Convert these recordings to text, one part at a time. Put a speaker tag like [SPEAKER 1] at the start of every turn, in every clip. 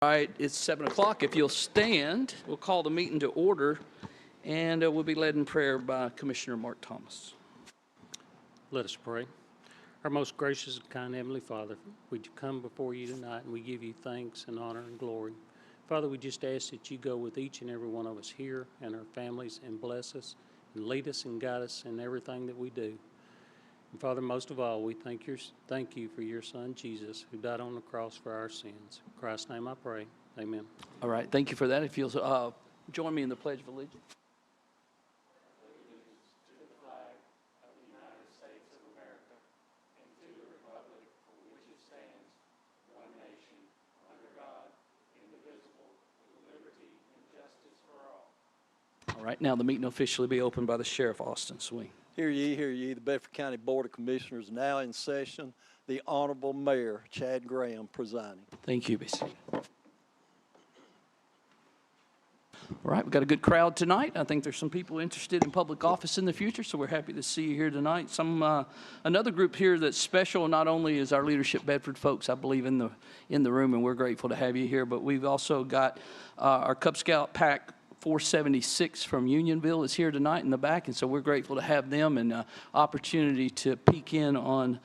[SPEAKER 1] All right, it's 7 o'clock. If you'll stand, we'll call the meeting to order, and we'll be led in prayer by Commissioner Mark Thomas.
[SPEAKER 2] Let us pray. Our most gracious and kind Heavenly Father, we come before you tonight and we give you thanks and honor and glory. Father, we just ask that you go with each and every one of us here and our families and bless us and lead us and guide us in everything that we do. And Father, most of all, we thank you for your Son, Jesus, who died on the cross for our sins. In Christ's name I pray. Amen.
[SPEAKER 1] All right, thank you for that. If you'll join me in the Pledge of Allegiance. All right, now the meeting will officially be opened by the Sheriff Austin Swing.
[SPEAKER 3] Hear ye, the Bedford County Board of Commissioners now in session. The Honorable Mayor, Chad Graham, presiding.
[SPEAKER 1] Thank you, BC. All right, we've got a good crowd tonight. I think there's some people interested in public office in the future, so we're happy to see you here tonight. Another group here that's special, not only is our Leadership Bedford folks, I believe, in the room, and we're grateful to have you here, but we've also got our Cub Scout Pack 476 from Unionville is here tonight in the back, and so we're grateful to have them and opportunity to peek in on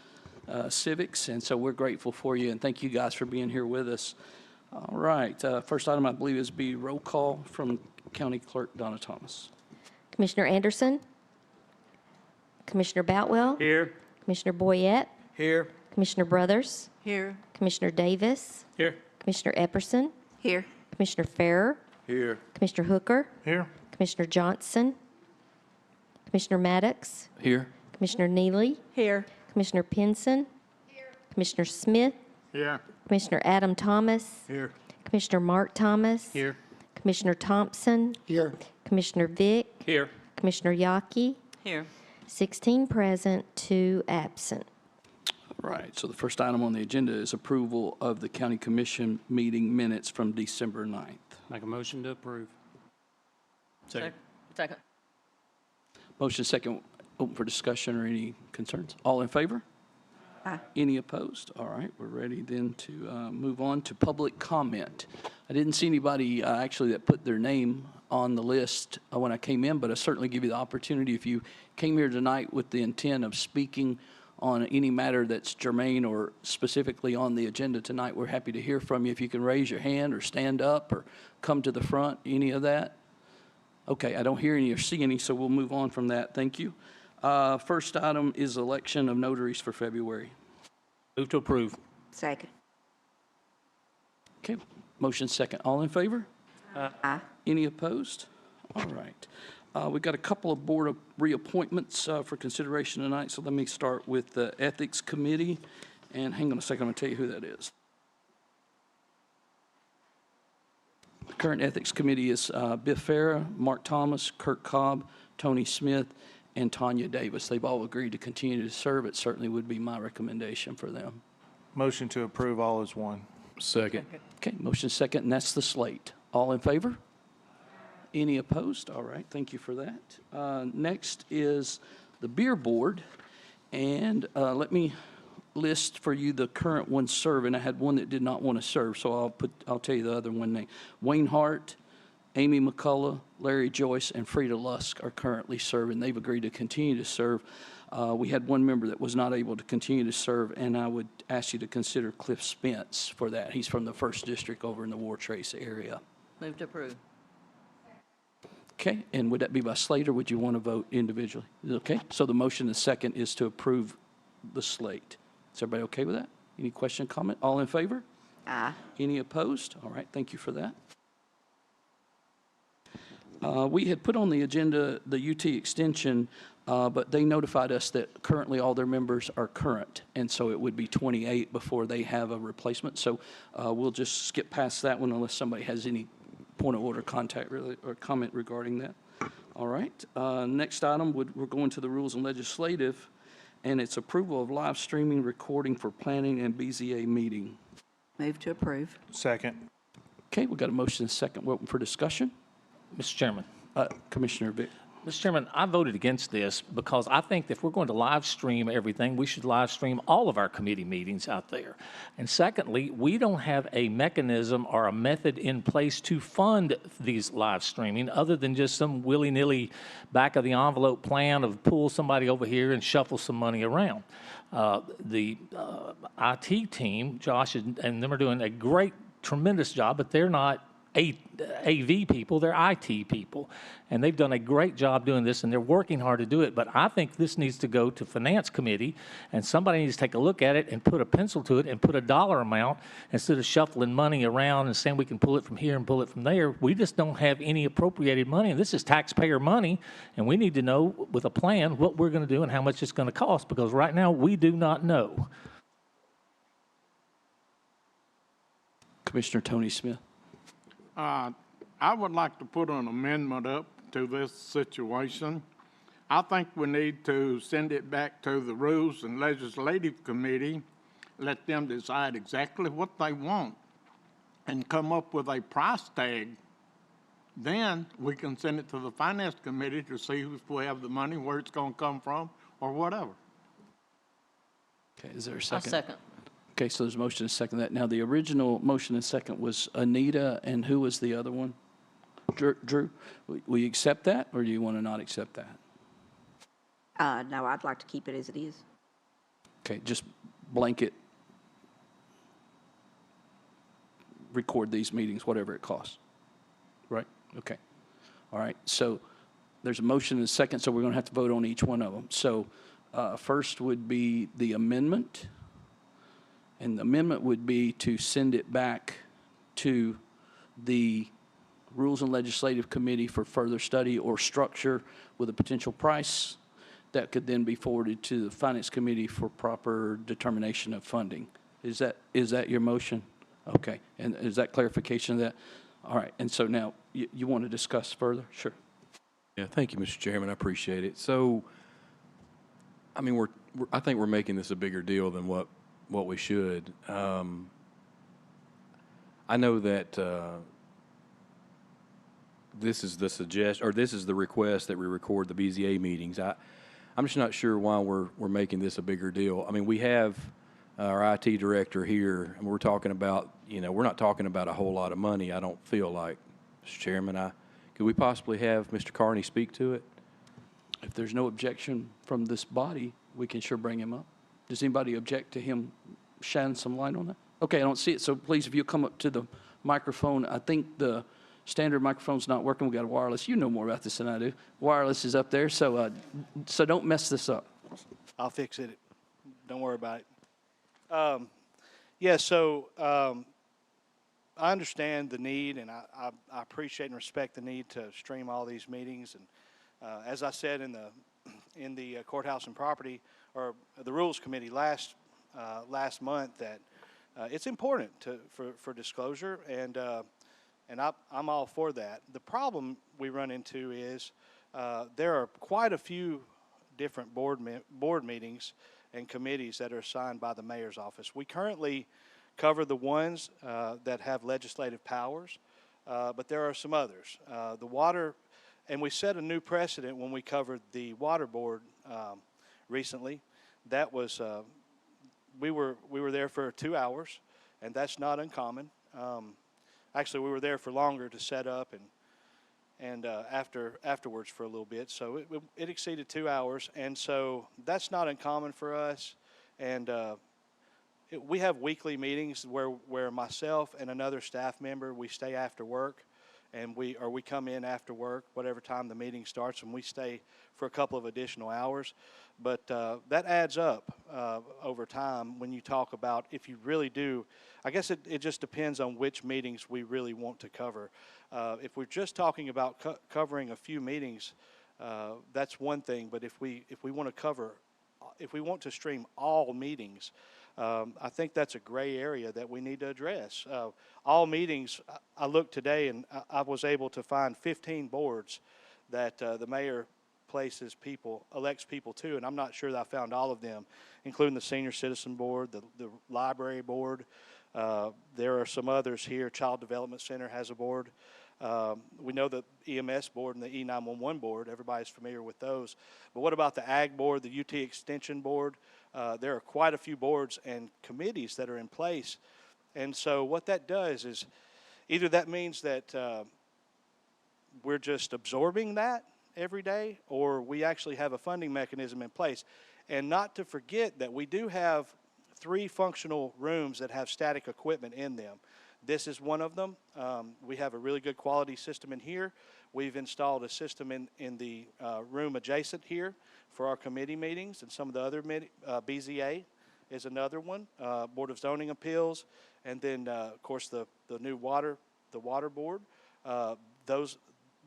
[SPEAKER 1] civics, and so we're grateful for you, and thank you guys for being here with us. All right, first item I believe is be roll call from County Clerk Donna Thomas.
[SPEAKER 4] Commissioner Anderson, Commissioner Boutwell.
[SPEAKER 2] Here.
[SPEAKER 4] Commissioner Boyette.
[SPEAKER 3] Here.
[SPEAKER 4] Commissioner Brothers.
[SPEAKER 5] Here.
[SPEAKER 4] Commissioner Davis.
[SPEAKER 2] Here.
[SPEAKER 4] Commissioner Epperson.
[SPEAKER 5] Here.
[SPEAKER 4] Commissioner Farrer.
[SPEAKER 3] Here.
[SPEAKER 4] Commissioner Hooker.
[SPEAKER 2] Here.
[SPEAKER 4] Commissioner Johnson. Commissioner Maddox.
[SPEAKER 1] Here.
[SPEAKER 4] Commissioner Neely.
[SPEAKER 5] Here.
[SPEAKER 4] Commissioner Pinson. Commissioner Smith.
[SPEAKER 2] Here.
[SPEAKER 4] Commissioner Adam Thomas.
[SPEAKER 3] Here.
[SPEAKER 4] Commissioner Mark Thomas.
[SPEAKER 2] Here.
[SPEAKER 4] Commissioner Thompson.
[SPEAKER 3] Here.
[SPEAKER 4] Commissioner Vick.
[SPEAKER 2] Here.
[SPEAKER 4] Commissioner Yockey.
[SPEAKER 5] Here.
[SPEAKER 4] 16 present, 2 absent.
[SPEAKER 1] All right, so the first item on the agenda is approval of the County Commission meeting minutes from December 9th.
[SPEAKER 2] Make a motion to approve.
[SPEAKER 5] Second.
[SPEAKER 1] Motion second, open for discussion or any concerns. All in favor?
[SPEAKER 5] Aye.
[SPEAKER 1] Any opposed? All right, we're ready then to move on to public comment. I didn't see anybody actually that put their name on the list when I came in, but I certainly give you the opportunity if you came here tonight with the intent of speaking on any matter that's germane or specifically on the agenda tonight. We're happy to hear from you. If you can raise your hand or stand up or come to the front, any of that. Okay, I don't hear any or see any, so we'll move on from that. Thank you. First item is election of notaries for February.
[SPEAKER 2] Move to approve.
[SPEAKER 5] Second.
[SPEAKER 1] Okay, motion second. All in favor?
[SPEAKER 5] Aye.
[SPEAKER 1] Any opposed? All right. We've got a couple of board reappointments for consideration tonight, so let me start with the Ethics Committee. And hang on a second, I'm going to tell you who that is. The current Ethics Committee is Biff Farah, Mark Thomas, Kirk Cobb, Tony Smith, and Tanya Davis. They've all agreed to continue to serve. It certainly would be my recommendation for them.
[SPEAKER 6] Motion to approve all as one.
[SPEAKER 2] Second.
[SPEAKER 1] Okay, motion second, and that's the slate. All in favor? Any opposed? All right, thank you for that. Next is the Beer Board, and let me list for you the current ones serving. I had one that did not want to serve, so I'll tell you the other one name. Wayne Hart, Amy McCullough, Larry Joyce, and Frida Lusk are currently serving. They've agreed to continue to serve. We had one member that was not able to continue to serve, and I would ask you to consider Cliff Spence for that. He's from the 1st District over in the War Trace area.
[SPEAKER 5] Move to approve.
[SPEAKER 1] Okay, and would that be by slate, or would you want to vote individually? Okay, so the motion and second is to approve the slate. Is everybody okay with that? Any question, comment? All in favor?
[SPEAKER 5] Aye.
[SPEAKER 1] Any opposed? All right, thank you for that. We had put on the agenda the UT extension, but they notified us that currently all their members are current, and so it would be 28 before they have a replacement. So we'll just skip past that one unless somebody has any point of order or comment regarding that. All right. Next item, we're going to the Rules and Legislative, and it's approval of live streaming recording for planning and BZA meeting.
[SPEAKER 5] Move to approve.
[SPEAKER 6] Second.
[SPEAKER 1] Okay, we've got a motion and a second. We're open for discussion.
[SPEAKER 7] Mr. Chairman,
[SPEAKER 1] Commissioner Vick.
[SPEAKER 7] Mr. Chairman, I voted against this because I think that if we're going to live stream everything, we should live stream all of our committee meetings out there. And secondly, we don't have a mechanism or a method in place to fund these live streaming other than just some willy-nilly back of the envelope plan of pull somebody over here and shuffle some money around. The IT team, Josh and them are doing a great, tremendous job, but they're not AV people, they're IT people. And they've done a great job doing this, and they're working hard to do it. But I think this needs to go to Finance Committee, and somebody needs to take a look at it and put a pencil to it and put a dollar amount instead of shuffling money around and saying we can pull it from here and pull it from there. We just don't have any appropriated money, and this is taxpayer money, and we need to know with a plan what we're going to do and how much it's going to cost, because right now we do not know.
[SPEAKER 1] Commissioner Tony Smith.
[SPEAKER 8] I would like to put an amendment up to this situation. I think we need to send it back to the Rules and Legislative Committee, let them decide exactly what they want, and come up with a price tag. Then we can send it to the Finance Committee to see if we have the money, where it's going to come from, or whatever.
[SPEAKER 1] Okay, is there a
[SPEAKER 5] I'll
[SPEAKER 1] second?
[SPEAKER 5] second.
[SPEAKER 1] Okay, so there's a motion and a second. That now the original motion and second was Anita, and who was the other one? Drew. Will you accept that, or do you want to not accept that?
[SPEAKER 5] No, I'd like to keep it as it is.
[SPEAKER 1] Okay, just blanket record these meetings, whatever it costs. Right? Okay. All right. So there's a motion and a second, so we're going to have to vote on each one of them. So first would be the amendment. And the amendment would be to send it back to the Rules and Legislative Committee for further study or structure with a potential price that could then be forwarded to the Finance Committee for proper determination of funding. Is that your motion? Okay. And is that clarification of that? All right. And so now you want to discuss further? Sure.
[SPEAKER 9] Yeah, thank you, Mr. Chairman. I appreciate it. So, I mean, I think we're making this a bigger deal than what we should. I know that this is the request that we record the BZA meetings. I'm just not sure why we're making this a bigger deal. I mean, we have our IT director here, and we're talking about, we're not talking about a whole lot of money, I don't feel like, Mr. Chairman. Could we possibly have Mr. Carney speak to it?
[SPEAKER 1] If there's no objection from this body, we can sure bring him up. Does anybody object to him shining some light on that? Okay, I don't see it, so please, if you come up to the microphone, I think the standard microphone's not working. We got a wireless. You know more about this than I do. Wireless is up there, so don't mess this up.
[SPEAKER 10] I'll fix it. Don't worry about it. I understand the need, and I appreciate and respect the need to stream all these meetings. And as I said in the Courthouse and Property, or the Rules Committee last month, that it's important for disclosure, and I'm all for that. The problem we run into is there are quite a few different board meetings and committees that are assigned by the mayor's office. We currently cover the ones that have legislative powers, but there are some others. The water, and we set a new precedent when we covered the water board recently. That was we were there for 2 hours, and that's not uncommon. Actually, we were there for longer to set up and afterwards for a little bit. So it exceeded 2 hours, and so that's not uncommon for us. And we have weekly meetings where myself and another staff member, we stay after work, and we come in after work, whatever time the meeting starts, and we stay for a couple of additional hours. But that adds up over time when you talk about, if you really do, I guess it just depends on which meetings we really want to cover. If we're just talking about covering a few meetings, that's one thing. But if we want to stream all meetings, I think that's a gray area that we need to address. All meetings, I looked today, and I was able to find 15 boards that the mayor elects people to, and I'm not sure that I found all of them, including the Senior Citizen Board, the Library Board. There are some others here. Child Development Center has a board. We know the EMS board and the E911 board. Everybody's familiar with those. But what about the Ag board, the UT Extension board? There are quite a few boards and committees that are in place. And so what that does is either that means that we're just absorbing that every day, or we actually have a funding mechanism in place. And not to forget that we do have 3 functional rooms that have static equipment in them. This is one of them. We have a really good quality system in here. We've installed a system in the room adjacent here for our committee meetings, and some of the other BZA is another one, Board of Zoning Appeals, and then of course the new water board.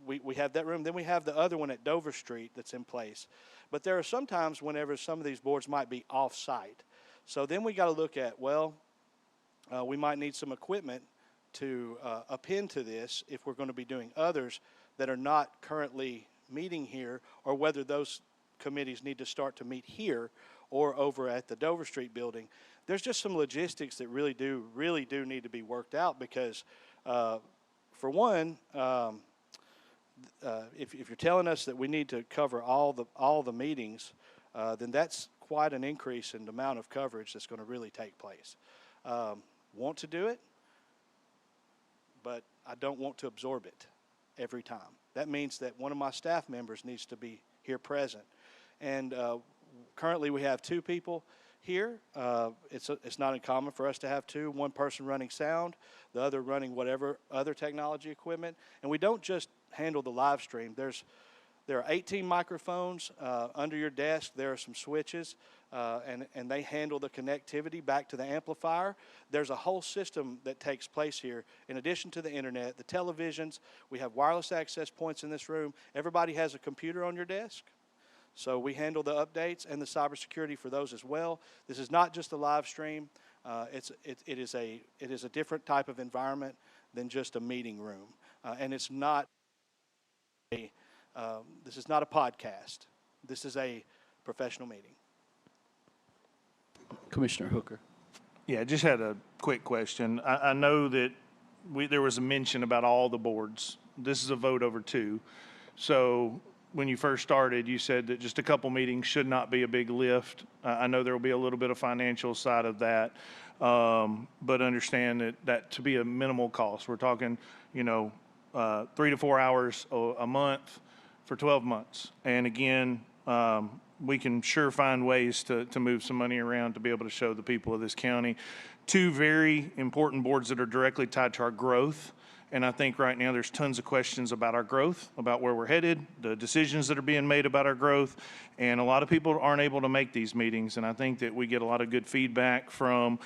[SPEAKER 10] We have that room. Then we have the other one at Dover Street that's in place. But there are some times whenever some of these boards might be off-site. So then we got to look at, well, we might need some equipment to append to this if we're going to be doing others that are not currently meeting here, or whether those committees need to start to meet here or over at the Dover Street building. There's just some logistics that really do need to be worked out, because for one, if you're telling us that we need to cover all the meetings, then that's quite an increase in the amount of coverage that's going to really take place. Want to do it, but I don't want to absorb it every time. That means that one of my staff members needs to be here present. And currently we have 2 people here. It's not uncommon for us to have 2, one person running sound, the other running whatever other technology equipment. And we don't just handle the live stream. There are 18 microphones under your desk. There are some switches, and they handle the connectivity back to the amplifier. There's a whole system that takes place here. In addition to the internet, the televisions, we have wireless access points in this room. Everybody has a computer on your desk. So we handle the updates and the cybersecurity for those as well. This is not just a live stream. It is a different type of environment than just a meeting room, and it's not this is not a podcast. This is a professional meeting.
[SPEAKER 1] Commissioner Hooker.
[SPEAKER 6] Yeah, I just had a quick question. I know that there was a mention about all the boards. This is a vote over 2. So when you first started, you said that just a couple meetings should not be a big lift. I know there will be a little bit of financial side of that, but understand that to be a minimal cost. We're talking, 3 to 4 hours a month for 12 months. And again, we can sure find ways to move some money around to be able to show the people of this county 2 very important boards that are directly tied to our growth. And I think right now there's tons of questions about our growth, about where we're headed, the decisions that are being made about our growth. And a lot of people aren't able to make these meetings. And I think that we get a lot of good feedback from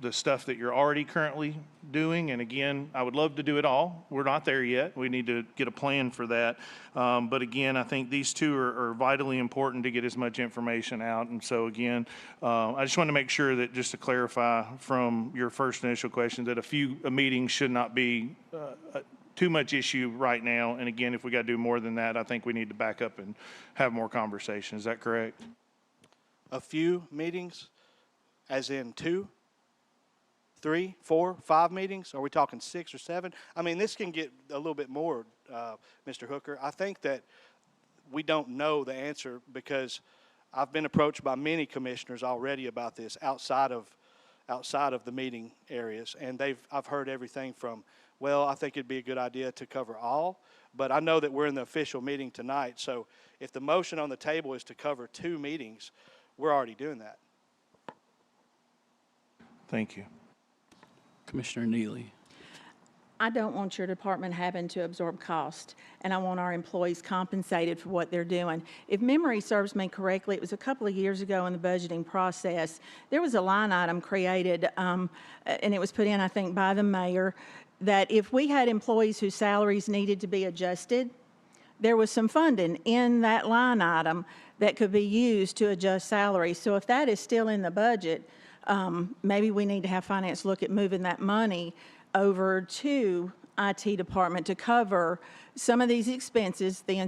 [SPEAKER 6] the stuff that you're already currently doing. And again, I would love to do it all. We're not there yet. We need to get a plan for that. But again, I think these 2 are vitally important to get as much information out. And so again, I just want to make sure that, just to clarify from your first initial question, that a meeting should not be too much issue right now. And again, if we got to do more than that, I think we need to back up and have more conversation. Is that correct?
[SPEAKER 10] A few meetings, as in 2, 3, 4, 5 meetings? Are we talking 6 or 7? I mean, this can get a little bit more, Mr. Hooker. I think that we don't know the answer, because I've been approached by many commissioners already about this outside of the meeting areas, and I've heard everything from, well, I think it'd be a good idea to cover all, but I know that we're in the official meeting tonight, so if the motion on the table is to cover 2 meetings, we're already doing that.
[SPEAKER 6] Thank you.
[SPEAKER 1] Commissioner Neely.
[SPEAKER 11] I don't want your department having to absorb cost, and I want our employees compensated for what they're doing. If memory serves me correctly, it was a couple of years ago in the budgeting process, there was a line item created, and it was put in, I think, by the mayor, that if we had employees whose salaries needed to be adjusted, there was some funding in that line item that could be used to adjust salaries. So if that is still in the budget, maybe we need to have finance look at moving that money over to IT department to cover some of these expenses, the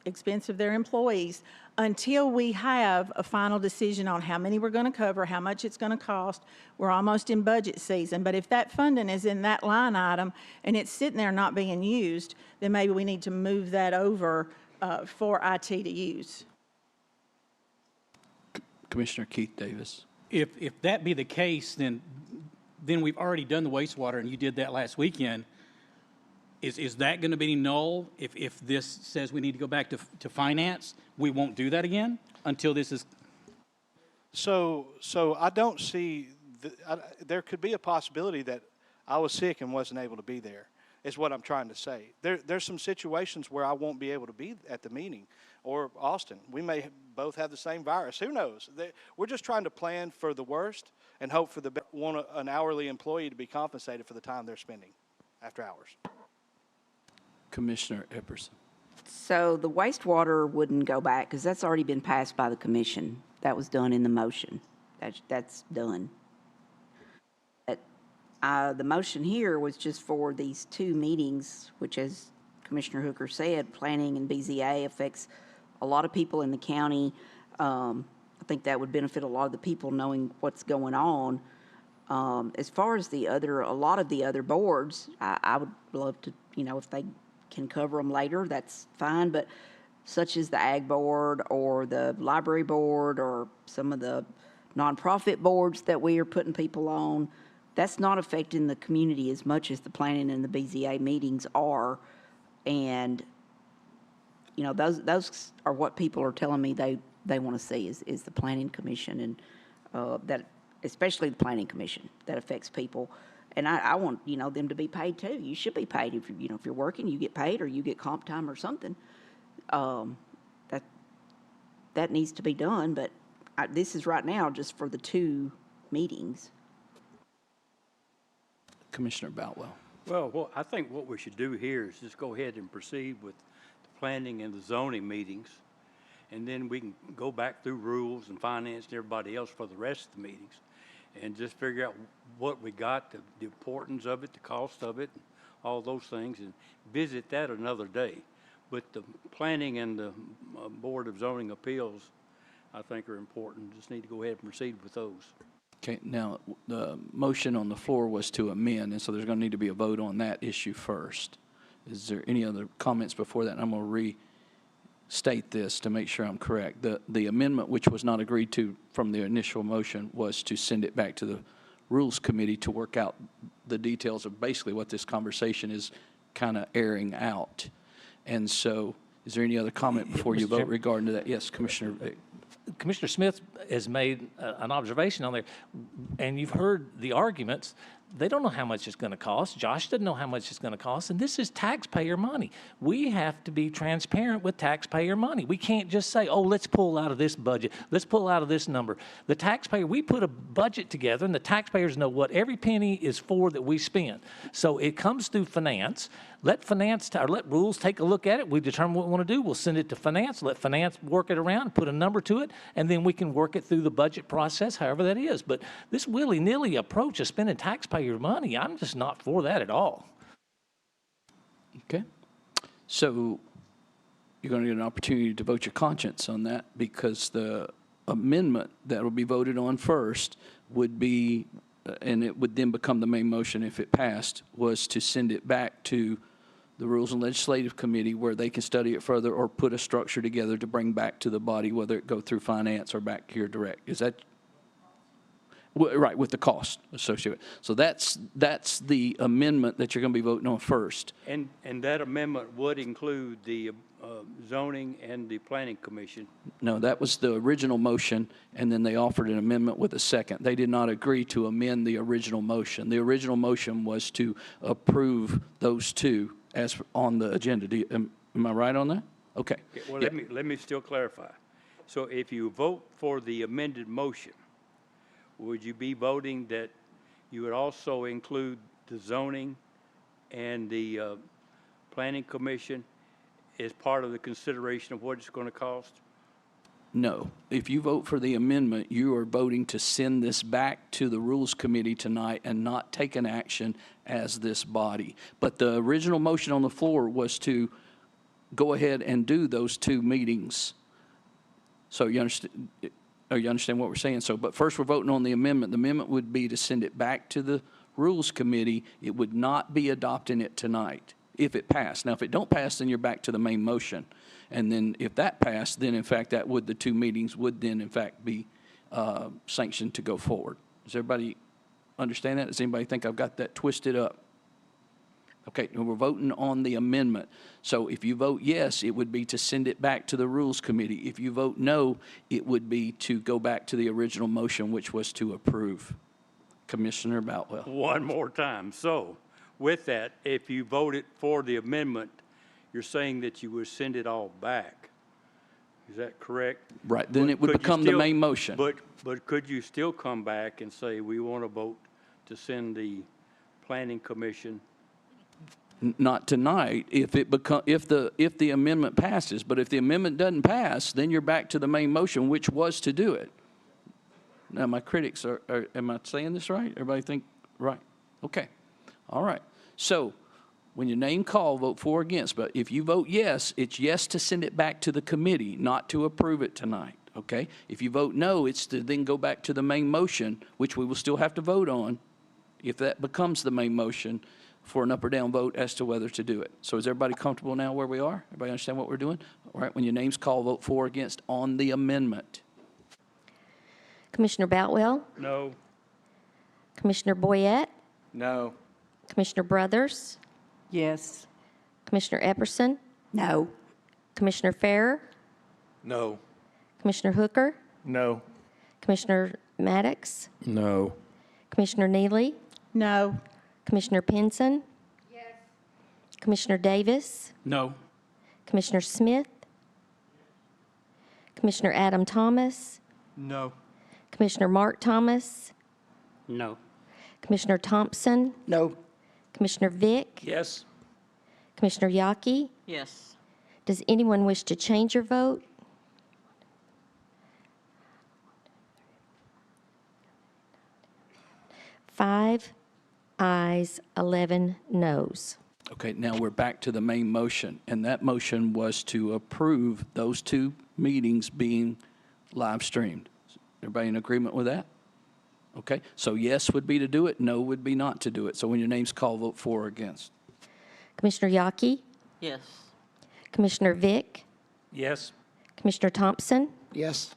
[SPEAKER 11] expense of their employees, until we have a final decision on how many we're going to cover, how much it's going to cost. We're almost in budget season, but if that funding is in that line item and it's sitting there not being used, then maybe we need to move that over for IT to use.
[SPEAKER 1] Commissioner Keith Davis.
[SPEAKER 12] If that be the case, then we've already done the wastewater, and you did that last weekend. Is that going to be null if this says we need to go back to finance? We won't do that again until this is.
[SPEAKER 10] So I don't see, there could be a possibility that I was sick and wasn't able to be there, is what I'm trying to say. There's some situations where I won't be able to be at the meeting. Or Austin, we may both have the same virus. Who knows? We're just trying to plan for the worst and hope for the best. Want an hourly employee to be compensated for the time they're spending after hours.
[SPEAKER 1] Commissioner Epperson.
[SPEAKER 5] So the wastewater wouldn't go back because that's already been passed by the commission. That was done in the motion. That's done. The motion here was just for these 2 meetings, which, as Commissioner Hooker said, planning and BZA affects a lot of people in the county. I think that would benefit a lot of the people knowing what's going on. As far as a lot of the other boards, I would love to, if they can cover them later, that's fine. But such as the Ag Board or the Library Board or some of the nonprofit boards that we are putting people on, that's not affecting the community as much as the planning and the BZA meetings are. And, those are what people are telling me they want to see is the Planning Commission, and that, especially the Planning Commission, that affects people. And I want, them to be paid too. You should be paid. If you're working, you get paid, or you get comp time or something. That needs to be done, but this is right now just for the 2 meetings.
[SPEAKER 1] Commissioner Boutwell.
[SPEAKER 13] Well, I think what we should do here is just go ahead and proceed with the planning and the zoning meetings, and then we can go back through rules and finance and everybody else for the rest of the meetings, and just figure out what we got, the importance of it, the cost of it, and all those things, and visit that another day. But the planning and the Board of Zoning Appeals, I think, are important. Just need to go ahead and proceed with those.
[SPEAKER 1] Okay, now, the motion on the floor was to amend, and so there's going to need to be a vote on that issue first. Is there any other comments before that? I'm going to restate this to make sure I'm correct. The amendment, which was not agreed to from the initial motion, was to send it back to the Rules Committee to work out the details of basically what this conversation is kind of airing out. And so, is there any other comment before you vote regarding to that? Yes, Commissioner Vick.
[SPEAKER 7] Commissioner Smith has made an observation on there, and you've heard the arguments. They don't know how much it's going to cost. Josh doesn't know how much it's going to cost, and this is taxpayer money. We have to be transparent with taxpayer money. We can't just say, oh, let's pull out of this budget. Let's pull out of this number. The taxpayer, we put a budget together, and the taxpayers know what every penny is for that we spend. So it comes through finance. Let rules take a look at it. We determine what we want to do. We'll send it to finance. Let finance work it around, put a number to it, and then we can work it through the budget process, however that is. But this willy-nilly approach of spending taxpayer money, I'm just not for that at all.
[SPEAKER 1] Okay. So you're going to get an opportunity to vote your conscience on that, because the amendment that will be voted on first would be, and it would then become the main motion if it passed, was to send it back to the Rules and Legislative Committee where they can study it further or put a structure together to bring back to the body, whether it go through finance or back here direct. Is that right, with the cost associated? So that's the amendment that you're going to be voting on first.
[SPEAKER 13] And that amendment would include the zoning and the planning commission.
[SPEAKER 1] No, that was the original motion, and then they offered an amendment with a second. They did not agree to amend the original motion. The original motion was to approve those 2 as on the agenda. Am I right on that? Okay.
[SPEAKER 13] Well, let me still clarify. So if you vote for the amended motion, would you be voting that you would also include the zoning and the planning commission as part of the consideration of what it's going to cost?
[SPEAKER 1] No. If you vote for the amendment, you are voting to send this back to the Rules Committee tonight and not take an action as this body. But the original motion on the floor was to go ahead and do those 2 meetings. So you understand, you understand what we're saying? So, but first we're voting on the amendment. The amendment would be to send it back to the Rules Committee. It would not be adopting it tonight if it passed. Now, if it don't pass, then you're back to the main motion. And then if that passed, then in fact, the 2 meetings would then in fact be sanctioned to go forward. Does everybody understand that? Does anybody think I've got that twisted up? Okay, and we're voting on the amendment. So if you vote yes, it would be to send it back to the Rules Committee. If you vote no, it would be to go back to the original motion, which was to approve. Commissioner Boutwell.
[SPEAKER 13] One more time. So with that, if you voted for the amendment, you're saying that you would send it all back. Is that correct?
[SPEAKER 1] Right, then it would
[SPEAKER 13] Could you
[SPEAKER 1] become the
[SPEAKER 13] still-
[SPEAKER 1] main motion.
[SPEAKER 13] But could you still come back and say, we want to vote to send the Planning Commission?
[SPEAKER 1] Not tonight, if the amendment passes. But if the amendment doesn't pass, then you're back to the main motion, which was to do it. Now, my critics am I saying this right? Everybody think, right? Okay, all right. So, when your name called, vote for or against. But if you vote yes, it's yes to send it back to the committee, not to approve it tonight, okay? If you vote no, it's to then go back to the main motion, which we will still have to vote on, if that becomes the main motion, for an up or down vote as to whether to do it. So is everybody comfortable now where we are? Everybody understand what we're doing? All right, when your name's called, vote for or against on the amendment.
[SPEAKER 4] Commissioner Boutwell,
[SPEAKER 13] No.
[SPEAKER 4] Commissioner Boyette,
[SPEAKER 3] No.
[SPEAKER 4] Commissioner Brothers,
[SPEAKER 5] Yes.
[SPEAKER 4] Commissioner Epperson,
[SPEAKER 5] No.
[SPEAKER 4] Commissioner Farrer,
[SPEAKER 3] No.
[SPEAKER 4] Commissioner Hooker,
[SPEAKER 6] No.
[SPEAKER 4] Commissioner Maddox,
[SPEAKER 9] No.
[SPEAKER 4] Commissioner Neely,
[SPEAKER 11] No.
[SPEAKER 4] Commissioner Pinson, Commissioner Davis,
[SPEAKER 12] No.
[SPEAKER 4] Commissioner Smith, Commissioner Adam Thomas,
[SPEAKER 3] No.
[SPEAKER 4] Commissioner Mark Thomas,
[SPEAKER 2] No.
[SPEAKER 4] Commissioner Thompson,
[SPEAKER 5] No.
[SPEAKER 4] Commissioner Vick,
[SPEAKER 2] Yes.
[SPEAKER 4] Commissioner Yaki.
[SPEAKER 5] Yes.
[SPEAKER 4] Does anyone wish to change your vote? 5 ayes, 11 noes.
[SPEAKER 1] Okay, now we're back to the main motion, and that motion was to approve those 2 meetings being live streamed. Everybody in agreement with that? Okay, so yes would be to do it, no would be not to do it. So when your name's called, vote for or against.
[SPEAKER 4] Commissioner Yaki,
[SPEAKER 5] Yes.
[SPEAKER 4] Commissioner Vick,
[SPEAKER 2] Yes.
[SPEAKER 4] Commissioner Thompson,
[SPEAKER 3] Yes.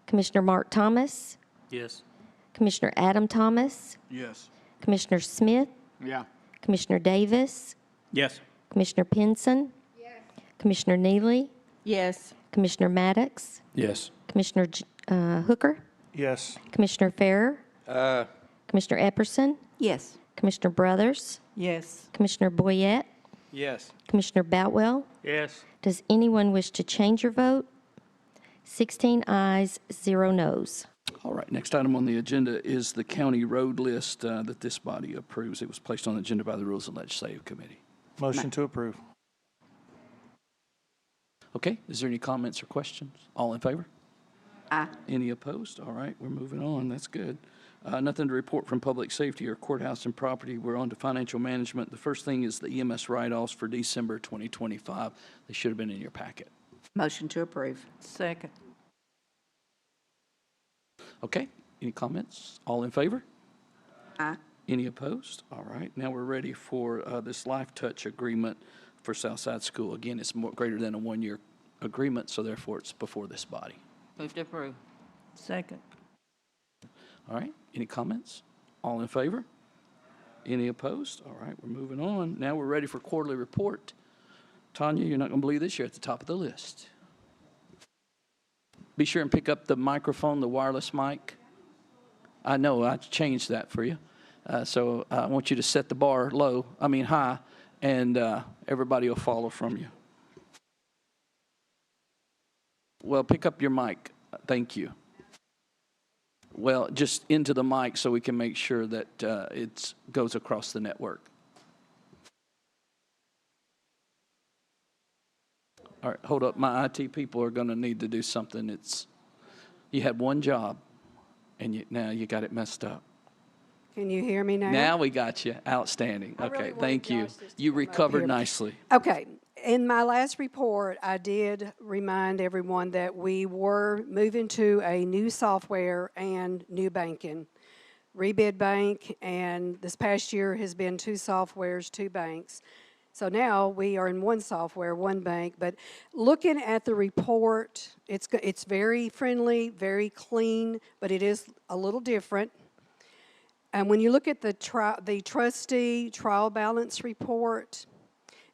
[SPEAKER 4] Commissioner Mark Thomas,
[SPEAKER 2] Yes.
[SPEAKER 4] Commissioner Adam Thomas,
[SPEAKER 3] Yes.
[SPEAKER 4] Commissioner Smith,
[SPEAKER 8] Yeah.
[SPEAKER 4] Commissioner Davis,
[SPEAKER 12] Yes.
[SPEAKER 4] Commissioner Pinson, Commissioner Neely,
[SPEAKER 11] Yes.
[SPEAKER 4] Commissioner Maddox,
[SPEAKER 9] Yes.
[SPEAKER 4] Commissioner Hooker,
[SPEAKER 6] Yes.
[SPEAKER 4] Commissioner Farrer, Commissioner Epperson,
[SPEAKER 5] Yes.
[SPEAKER 4] Commissioner Brothers,
[SPEAKER 5] Yes.
[SPEAKER 4] Commissioner Boyette,
[SPEAKER 3] Yes.
[SPEAKER 4] Commissioner Boutwell.
[SPEAKER 2] Yes.
[SPEAKER 4] Does anyone wish to change your vote? 16 ayes, 0 noes.
[SPEAKER 1] All right, next item on the agenda is the county road list that this body approves. It was placed on the agenda by the Rules and Legislative Committee.
[SPEAKER 6] Motion to approve.
[SPEAKER 1] Okay, is there any comments or questions? All in favor?
[SPEAKER 5] Aye.
[SPEAKER 1] Any opposed? All right, we're moving on. That's good. Nothing to report from public safety or courthouse and property. We're on to financial management. The first thing is the EMS write-offs for December 2025. They should have been in your packet.
[SPEAKER 5] Motion to approve. Second.
[SPEAKER 1] Okay, any comments? All in favor?
[SPEAKER 5] Aye.
[SPEAKER 1] Any opposed? All right, now we're ready for this Life Touch agreement for Southside School. Again, it's greater than a 1-year agreement, so therefore it's before this body.
[SPEAKER 5] Move to approve. Second.
[SPEAKER 1] All right, any comments? All in favor? Any opposed? All right, we're moving on. Now we're ready for quarterly report. Tanya, you're not going to believe this, you're at the top of the list. Be sure and pick up the microphone, the wireless mic. I know, I changed that for you. So I want you to set the bar high, and everybody will follow from you. Well, pick up your mic. Thank you. Well, just into the mic so we can make sure that it goes across the network. All right, hold up. My IT people are going to need to do something. You had one job, and now you got it messed up.
[SPEAKER 14] Can you hear me now?
[SPEAKER 1] Now we got you. Outstanding.
[SPEAKER 14] I really
[SPEAKER 1] Okay,
[SPEAKER 14] wanted
[SPEAKER 1] thank you.
[SPEAKER 14] Josh just to
[SPEAKER 1] You
[SPEAKER 14] come up
[SPEAKER 1] recovered
[SPEAKER 14] here.
[SPEAKER 1] nicely.
[SPEAKER 14] Okay. In my last report, I did remind everyone that we were moving to a new software and new banking. Rebid Bank, and this past year has been 2 softwares, 2 banks. So now we are in one software, one bank. But looking at the report, it's very friendly, very clean, but it is a little different. And when you look at the trustee trial balance report,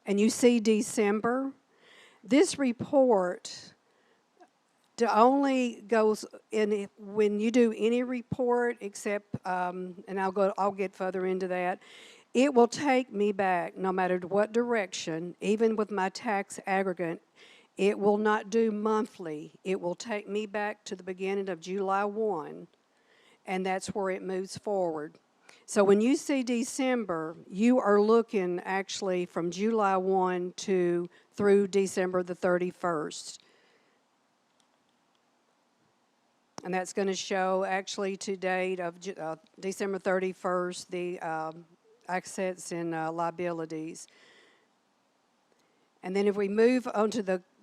[SPEAKER 14] and you see December, this report only goes in when you do any report except, and I'll get further into that. It will take me back no matter what direction, even with my tax aggregate. It will not do monthly. It will take me back to the beginning of July 1, and that's where it moves forward. So when you see December, you are looking actually from July 1 through December the 31st. And that's going to show actually to date of December 31st, the assets and liabilities. And then if we move on to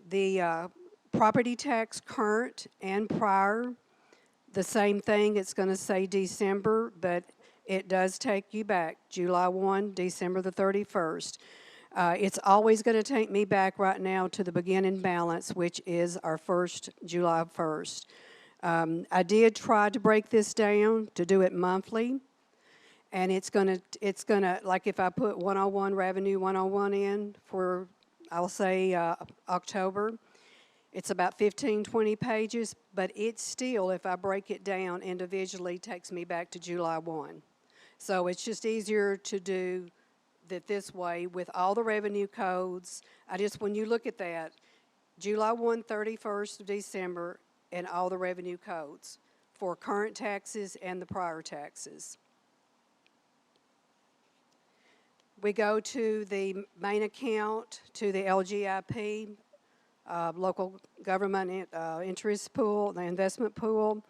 [SPEAKER 14] the property tax current and prior, the same thing, it's going to say December, but it does take you back, July 1, December the 31st. It's always going to take me back right now to the beginning balance, which is our first July 1st. I did try to break this down to do it monthly, and it's gonna like if I put 101 revenue 101 in for, I'll say October, it's about 15, 20 pages, but it still, if I break it down individually, takes me back to July 1. So it's just easier to do that this way with all the revenue codes. When you look at that, July 1, 31st of December, and all the revenue codes for current taxes and the prior taxes. We go to the main account, to the LGIP, local government interest pool, the investment pool.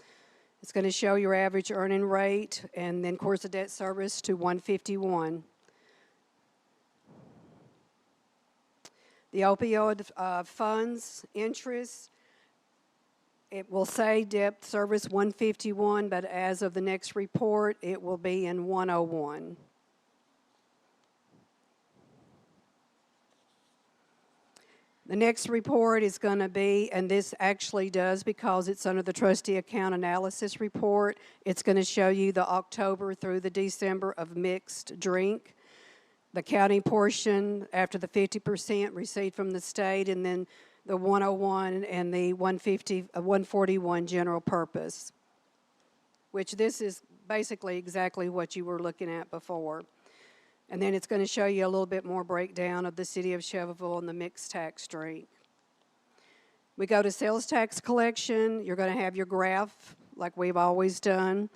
[SPEAKER 14] It's going to show your average earning rate, and then, of course, the debt service to 151. The opioid funds interest, it will say debt service 151, but as of the next report, it will be in 101. The next report is going to be, and this actually does because it's under the trustee account analysis report, it's going to show you the October through the December of mixed drink. The county portion after the 50% received from the state, and then the 101 and the 141 general purpose, which this is basically exactly what you were looking at before. And then it's going to show you a little bit more breakdown of the city of Shelbyville and the mixed tax drink. We go to sales tax collection. You're going to have your graph like we've always done,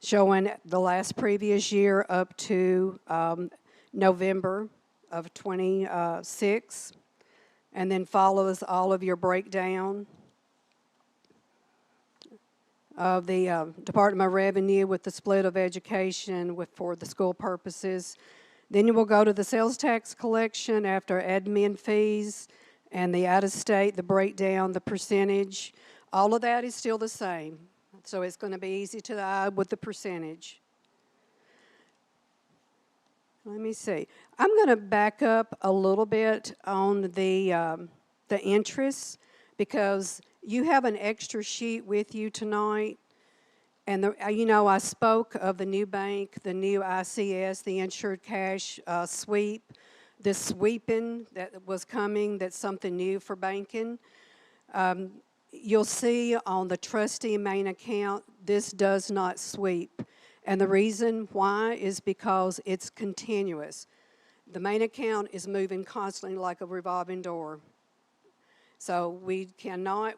[SPEAKER 14] showing the last previous year up to November of 26, and then follows all of your breakdown of the Department of Revenue with the split of education for the school purposes. Then you will go to the sales tax collection after admin fees and the out-of-state, the breakdown, the percentage. All of that is still the same. So it's going to be easy to the eye with the percentage. Let me see. I'm going to back up a little bit on the interest, because you have an extra sheet with you tonight. And, I spoke of the new bank, the new ICS, the insured cash sweep, this sweeping that was coming, that's something new for banking. You'll see on the trustee main account, this does not sweep. And the reason why is because it's continuous. The main account is moving constantly like a revolving door. So we cannot,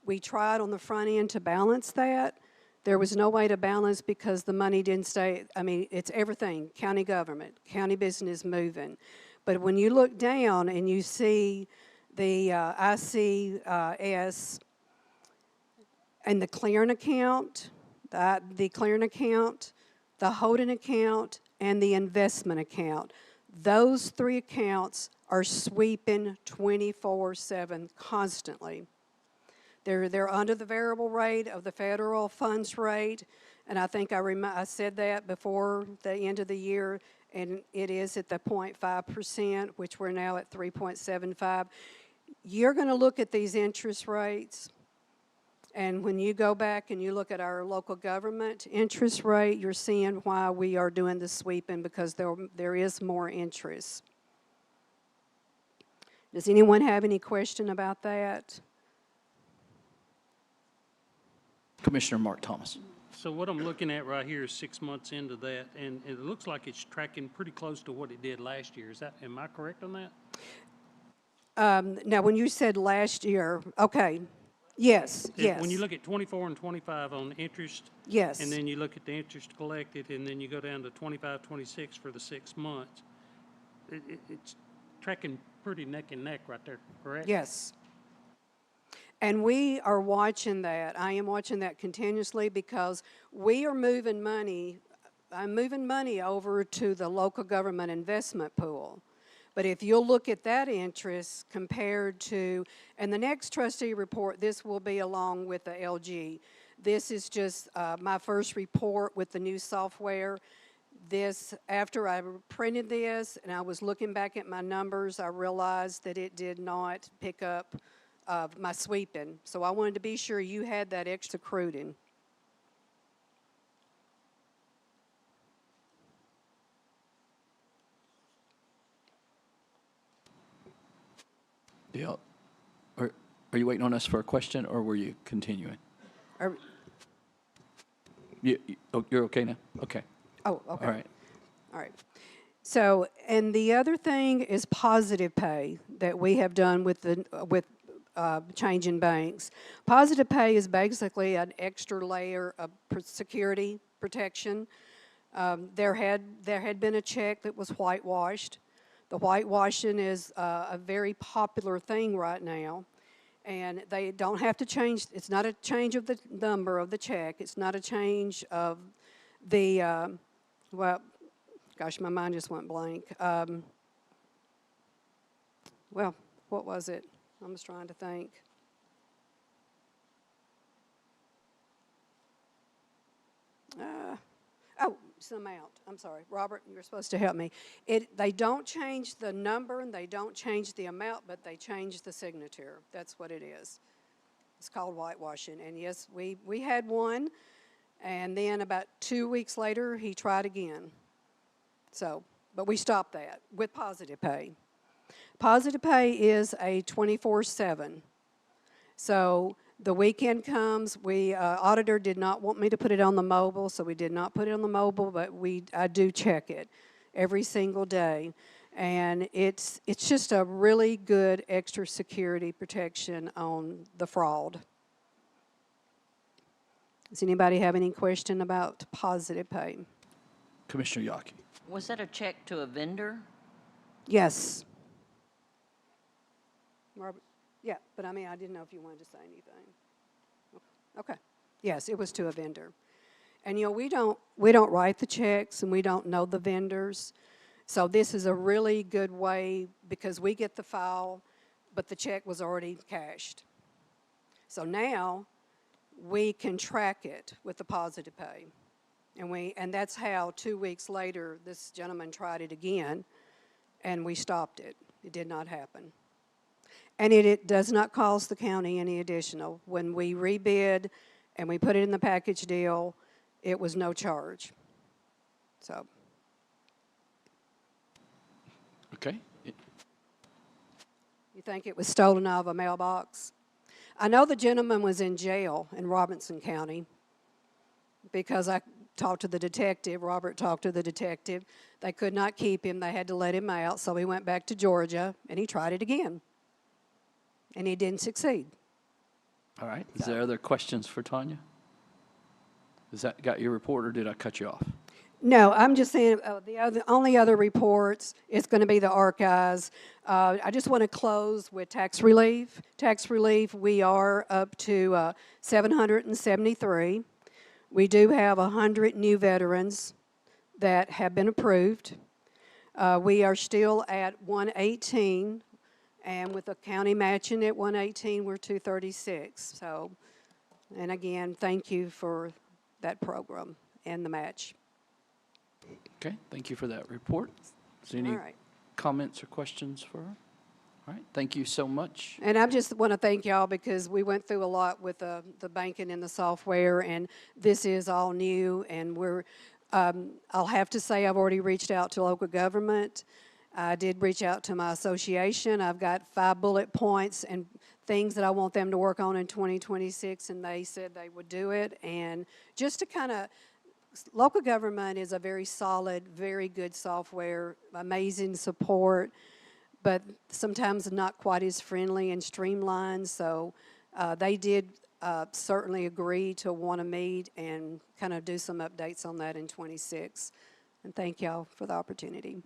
[SPEAKER 14] we tried on the front end to balance that. There was no way to balance because the money didn't stay. It's everything, county government, county business moving. But when you look down and you see the ICS, And the clearing account, the clearing account, the holding account, and the investment account. Those 3 accounts are sweeping 24/7 constantly. They're under the variable rate of the federal funds rate, and I think I said that before the end of the year, and it is at the 0.5%, which we're now at 3.75. You're going to look at these interest rates, and when you go back and you look at our local government interest rate, you're seeing why we are doing the sweeping, because there is more interest. Does anyone have any question about that?
[SPEAKER 1] Commissioner Mark Thomas.
[SPEAKER 2] So what I'm looking at right here is 6 months into that, and it looks like it's tracking pretty close to what it did last year. Am I correct on that?
[SPEAKER 14] Now, when you said last year, okay, yes, yes.
[SPEAKER 2] When you look at 24 and 25 on interest.
[SPEAKER 14] Yes.
[SPEAKER 2] And then you look at the interest collected, and then you go down to 25, 26 for the 6 months. It's tracking pretty neck and neck right there, correct?
[SPEAKER 14] Yes. And we are watching that. I am watching that continuously, because we are moving money. I'm moving money over to the local government investment pool. But if you'll look at that interest compared to, and the next trustee report, this will be along with the LG. This is just my first report with the new software. This, after I printed this and I was looking back at my numbers, I realized that it did not pick up my sweeping. So I wanted to be sure you had that extra accrued in.
[SPEAKER 1] Yeah. Are you waiting on us for a question, or were you continuing? You're okay now? Okay.
[SPEAKER 14] Oh, okay.
[SPEAKER 1] All right.
[SPEAKER 14] All right. So, and the other thing is positive pay that we have done with changing banks. Positive pay is basically an extra layer of security protection. There had been a check that was whitewashed. The whitewashing is a very popular thing right now, and they don't have to change. It's not a change of the number of the check. It's not a change of the, well, gosh, my mind just went blank. Well, what was it? I was trying to think. Oh, it's an amount. I'm sorry. Robert, you're supposed to help me. They don't change the number and they don't change the amount, but they change the signature. That's what it is. It's called whitewashing. And yes, we had one, and then about 2 weeks later, he tried again. So, but we stopped that with positive pay. Positive pay is a 24/7. So the weekend comes, auditor did not want me to put it on the mobile, so we did not put it on the mobile, but I do check it every single day. And it's just a really good extra security protection on the fraud. Does anybody have any question about positive pay?
[SPEAKER 1] Commissioner Yockey.
[SPEAKER 15] Was that a check to a vendor?
[SPEAKER 14] Yes. Robert? Yeah, but I mean, I didn't know if you wanted to say anything. Okay. Yes, it was to a vendor. And, you know, we don't write the checks, and we don't know the vendors. So this is a really good way, because we get the file, but the check was already cashed. So now we can track it with the positive pay. And that's how 2 weeks later this gentleman tried it again, and we stopped it. It did not happen. And it does not cost the county any additional. When we rebid and we put it in the package deal, it was no charge. So.
[SPEAKER 1] Okay.
[SPEAKER 14] You think it was stolen out of a mailbox? I know the gentleman was in jail in Robinson County, because I talked to the detective. Robert talked to the detective. They could not keep him. They had to let him out. So he went back to Georgia, and he tried it again. And he didn't succeed.
[SPEAKER 1] All right. Is there other questions for Tanya? Has that got your report, or did I cut you off?
[SPEAKER 14] No, I'm just saying, only other reports is going to be the archives. I just want to close with tax relief. Tax relief, we are up to 773. We do have 100 new veterans that have been approved. We are still at 118, and with the county matching at 118, we're 236. So, and again, thank you for that program and the match.
[SPEAKER 1] Okay, thank you for that report. Is there any
[SPEAKER 14] All right.
[SPEAKER 1] comments or questions for her? All right, thank you so much.
[SPEAKER 14] And I just want to thank y'all because we went through a lot with the banking and the software, and this is all new, and I'll have to say I've already reached out to local government. I did reach out to my association. I've got 5 bullet points and things that I want them to work on in 2026, and they said they would do it. And just to kind of, local government is a very solid, very good software, amazing support, but sometimes not quite as friendly and streamlined. So they did certainly agree to want to meet and kind of do some updates on that in 26. And thank y'all for the opportunity.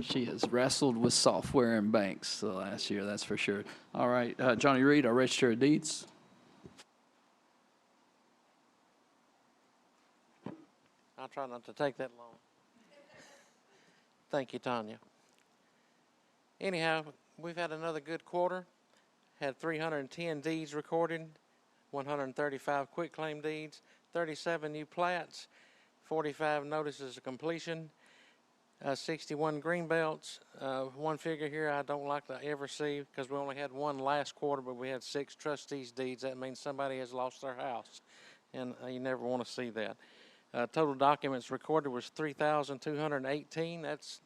[SPEAKER 1] She has wrestled with software and banks the last year, that's for sure. All right, Johnny Reed, our Register of Deeds.
[SPEAKER 16] I'll try not to take that long. Thank you, Tanya. Anyhow, we've had another good quarter. Had 310 deeds recorded, 135 quitclaim deeds, 37 new plats, 45 notices of completion, 61 green belts. One figure here I don't like to ever see because we only had one last quarter, but we had 6 trustees' deeds. That means somebody has lost their house, and you never want to see that. Total documents recorded was 3,218. That's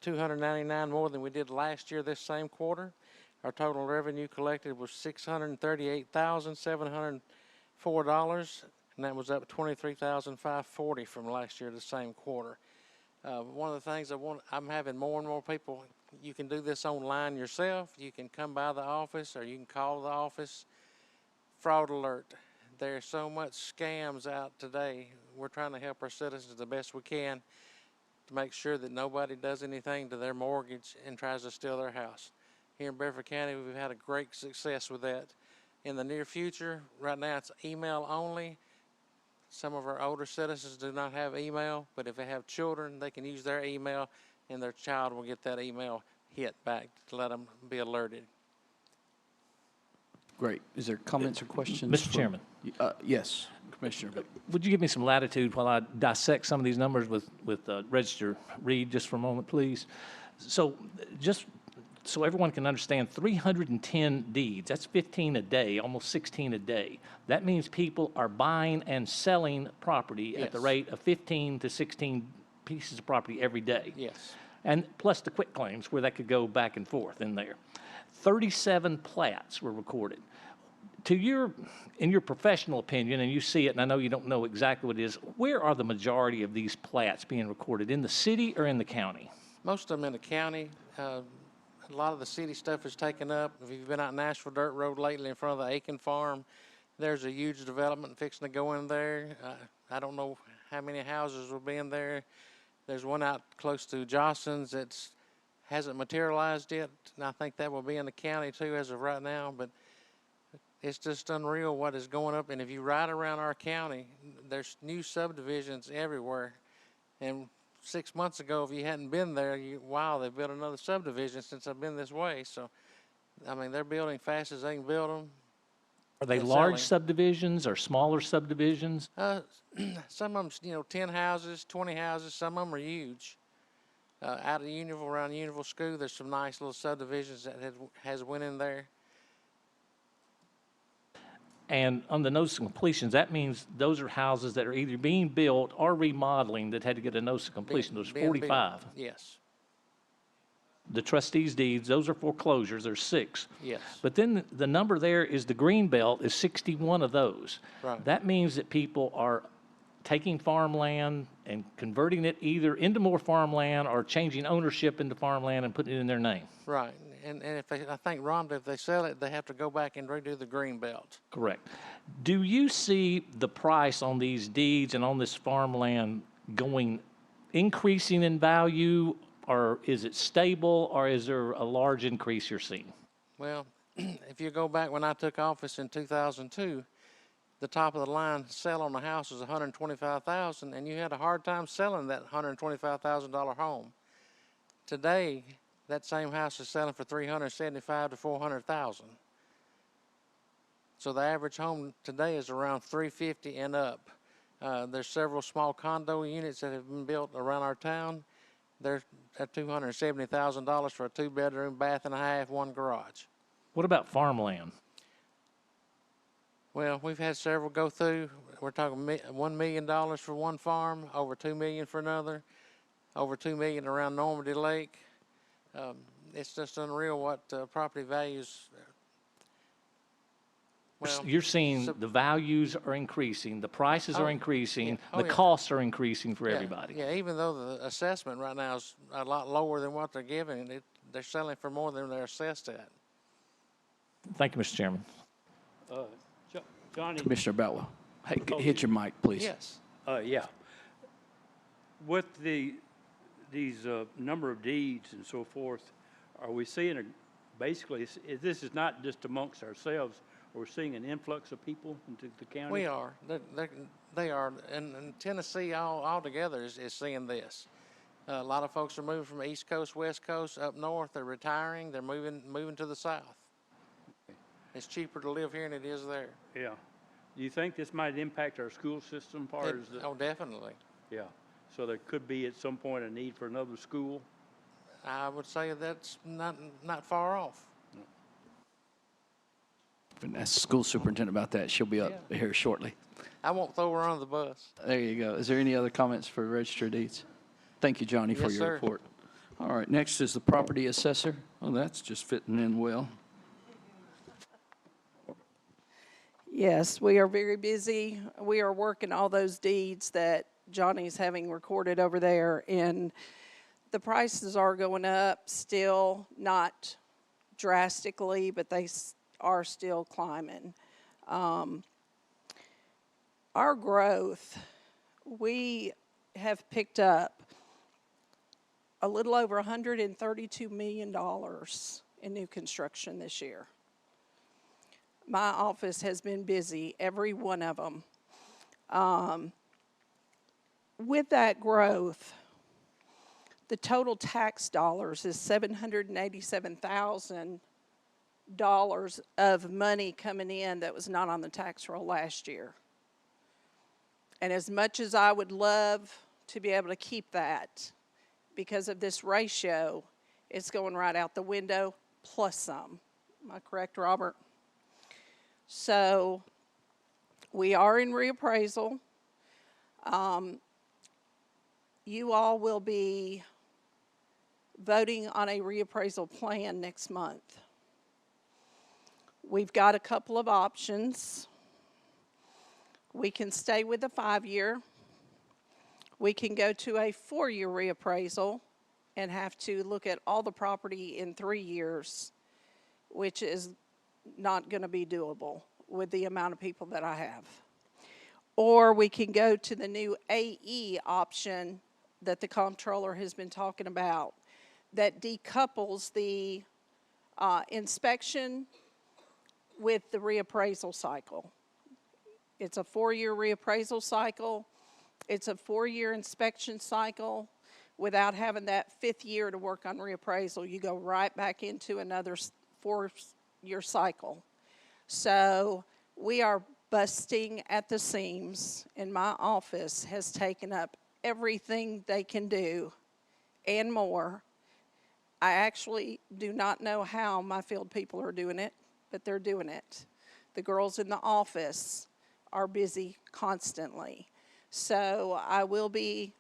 [SPEAKER 16] 299 more than we did last year this same quarter. Our total revenue collected was $638,704, and that was up $23,540 from last year the same quarter. One of the things I'm having more and more people, you can do this online yourself. You can come by the office or you can call the office. Fraud alert. There's so much scams out today. We're trying to help our citizens the best we can to make sure that nobody does anything to their mortgage and tries to steal their house. Here in Bedford County, we've had a great success with that. In the near future, right now it's email only. Some of our older citizens do not have email, but if they have children, they can use their email and their child will get that email hit back to let them be alerted.
[SPEAKER 1] Great. Is there comments or questions?
[SPEAKER 7] Mr. Chairman.
[SPEAKER 1] Yes, Commissioner.
[SPEAKER 7] Would you give me some latitude while I dissect some of these numbers with Register Reed just for a moment, please? So just so everyone can understand, 310 deeds, that's 15 a day, almost 16 a day. That means people are buying and selling property at the rate of 15 to 16 pieces of property every day.
[SPEAKER 16] Yes.
[SPEAKER 7] And plus the quit claims where that could go back and forth in there. 37 plats were recorded. In your professional opinion, and you see it, and I know you don't know exactly what it is, where are the majority of these plats being recorded, in the city or in the county?
[SPEAKER 16] Most of them in the county. A lot of the city stuff is taken up. If you've been out Nashville Dirt Road lately in front of the Aiken Farm, there's a huge development fixing to go in there. I don't know how many houses will be in there. There's one out close to Jostens that hasn't materialized yet, and I think that will be in the county too as of right now, but it's just unreal what is going up. And if you ride around our county, there's new subdivisions everywhere. And 6 months ago, if you hadn't been there, wow, they built another subdivision since I've been this way. So, I mean, they're building fast as they can build them.
[SPEAKER 7] Are they large subdivisions or smaller subdivisions?
[SPEAKER 16] Some of them, 10 houses, 20 houses. Some of them are huge. Out of Unionville, around Unionville School, there's some nice little subdivisions that has went in there.
[SPEAKER 7] And on the notice of completions, that means those are houses that are either being built or remodeling that had to get a notice of completion. There's 45.
[SPEAKER 16] Yes.
[SPEAKER 7] The trustees' deeds, those are foreclosures, there's 6.
[SPEAKER 16] Yes.
[SPEAKER 7] But then the number there is the green belt is 61 of those.
[SPEAKER 16] Right.
[SPEAKER 7] That means that people are taking farmland and converting it either into more farmland or changing ownership into farmland and putting it in their name.
[SPEAKER 16] Right. And if I think, Rhonda, if they sell it, they have to go back and redo the green belt.
[SPEAKER 7] Correct. Do you see the price on these deeds and on this farmland increasing in value, or is it stable, or is there a large increase you're seeing?
[SPEAKER 16] Well, if you go back when I took office in 2002, the top of the line sell on the house was $125,000, and you had a hard time selling that $125,000 home. Today, that same house is selling for $375,000 to $400,000. So the average home today is around $350,000 and up. There's several small condo units that have been built around our town. They're at $270,000 for a 2-bedroom, bath and a half, 1 garage.
[SPEAKER 7] What about farmland?
[SPEAKER 16] Well, we've had several go through. We're talking $1 million for one farm, over $2 million for another, over $2 million around Normandy Lake. It's just unreal what property values. Well,
[SPEAKER 7] You're seeing the values are increasing, the prices are increasing, the costs are increasing for everybody.
[SPEAKER 16] Yeah, even though the assessment right now is a lot lower than what they're giving, they're selling for more than they're assessed at.
[SPEAKER 7] Thank you, Mr. Chairman.
[SPEAKER 13] Johnny.
[SPEAKER 1] Commissioner Bella, hey, hit your mic, please.
[SPEAKER 16] Yes.
[SPEAKER 13] Yeah. With these number of deeds and so forth, are we seeing basically, this is not just amongst ourselves, we're seeing an influx of people into the county?
[SPEAKER 16] We are. They are. And Tennessee altogether is seeing this. A lot of folks are moving from the East Coast, West Coast, up north. They're retiring. They're moving to the south. It's cheaper to live here than it is there.
[SPEAKER 13] Yeah. Do you think this might impact our school system far as the...
[SPEAKER 16] Oh, definitely.
[SPEAKER 13] Yeah. So there could be at some point a need for another school?
[SPEAKER 16] I would say that's not far off.
[SPEAKER 1] Been asked the school superintendent about that. She'll be up here shortly.
[SPEAKER 16] I won't throw her under the bus.
[SPEAKER 1] There you go. Is there any other comments for Register of Deeds? Thank you, Johnny, for
[SPEAKER 16] Yes,
[SPEAKER 1] your
[SPEAKER 16] sir.
[SPEAKER 1] report. All right, next is the property assessor. Oh, that's just fitting in well.
[SPEAKER 17] Yes, we are very busy. We are working all those deeds that Johnny's having recorded over there, and the prices are going up, still not drastically, but they are still climbing. Our growth, we have picked up a little over $132 million in new construction this year. My office has been busy, every one of them. With that growth, the total tax dollars is $787,000 of money coming in that was not on the tax roll last year. And as much as I would love to be able to keep that, because of this ratio, it's going right out the window, plus some. Am I correct, Robert? So we are in reappraisal. You all will be voting on a reappraisal plan next month. We've got a couple of options. We can stay with the 5-year. We can go to a 4-year reappraisal and have to look at all the property in 3 years, which is not going to be doable with the amount of people that I have. Or we can go to the new AE option that the comptroller has been talking about that decouples the inspection with the reappraisal cycle. It's a 4-year reappraisal cycle. It's a 4-year inspection cycle. Without having that 5th year to work on reappraisal, you go right back into another 4-year cycle. So we are busting at the seams, and my office has taken up everything they can do and more. I actually do not know how my field people are doing it, but they're doing it. The girls in the office are busy constantly. So I will be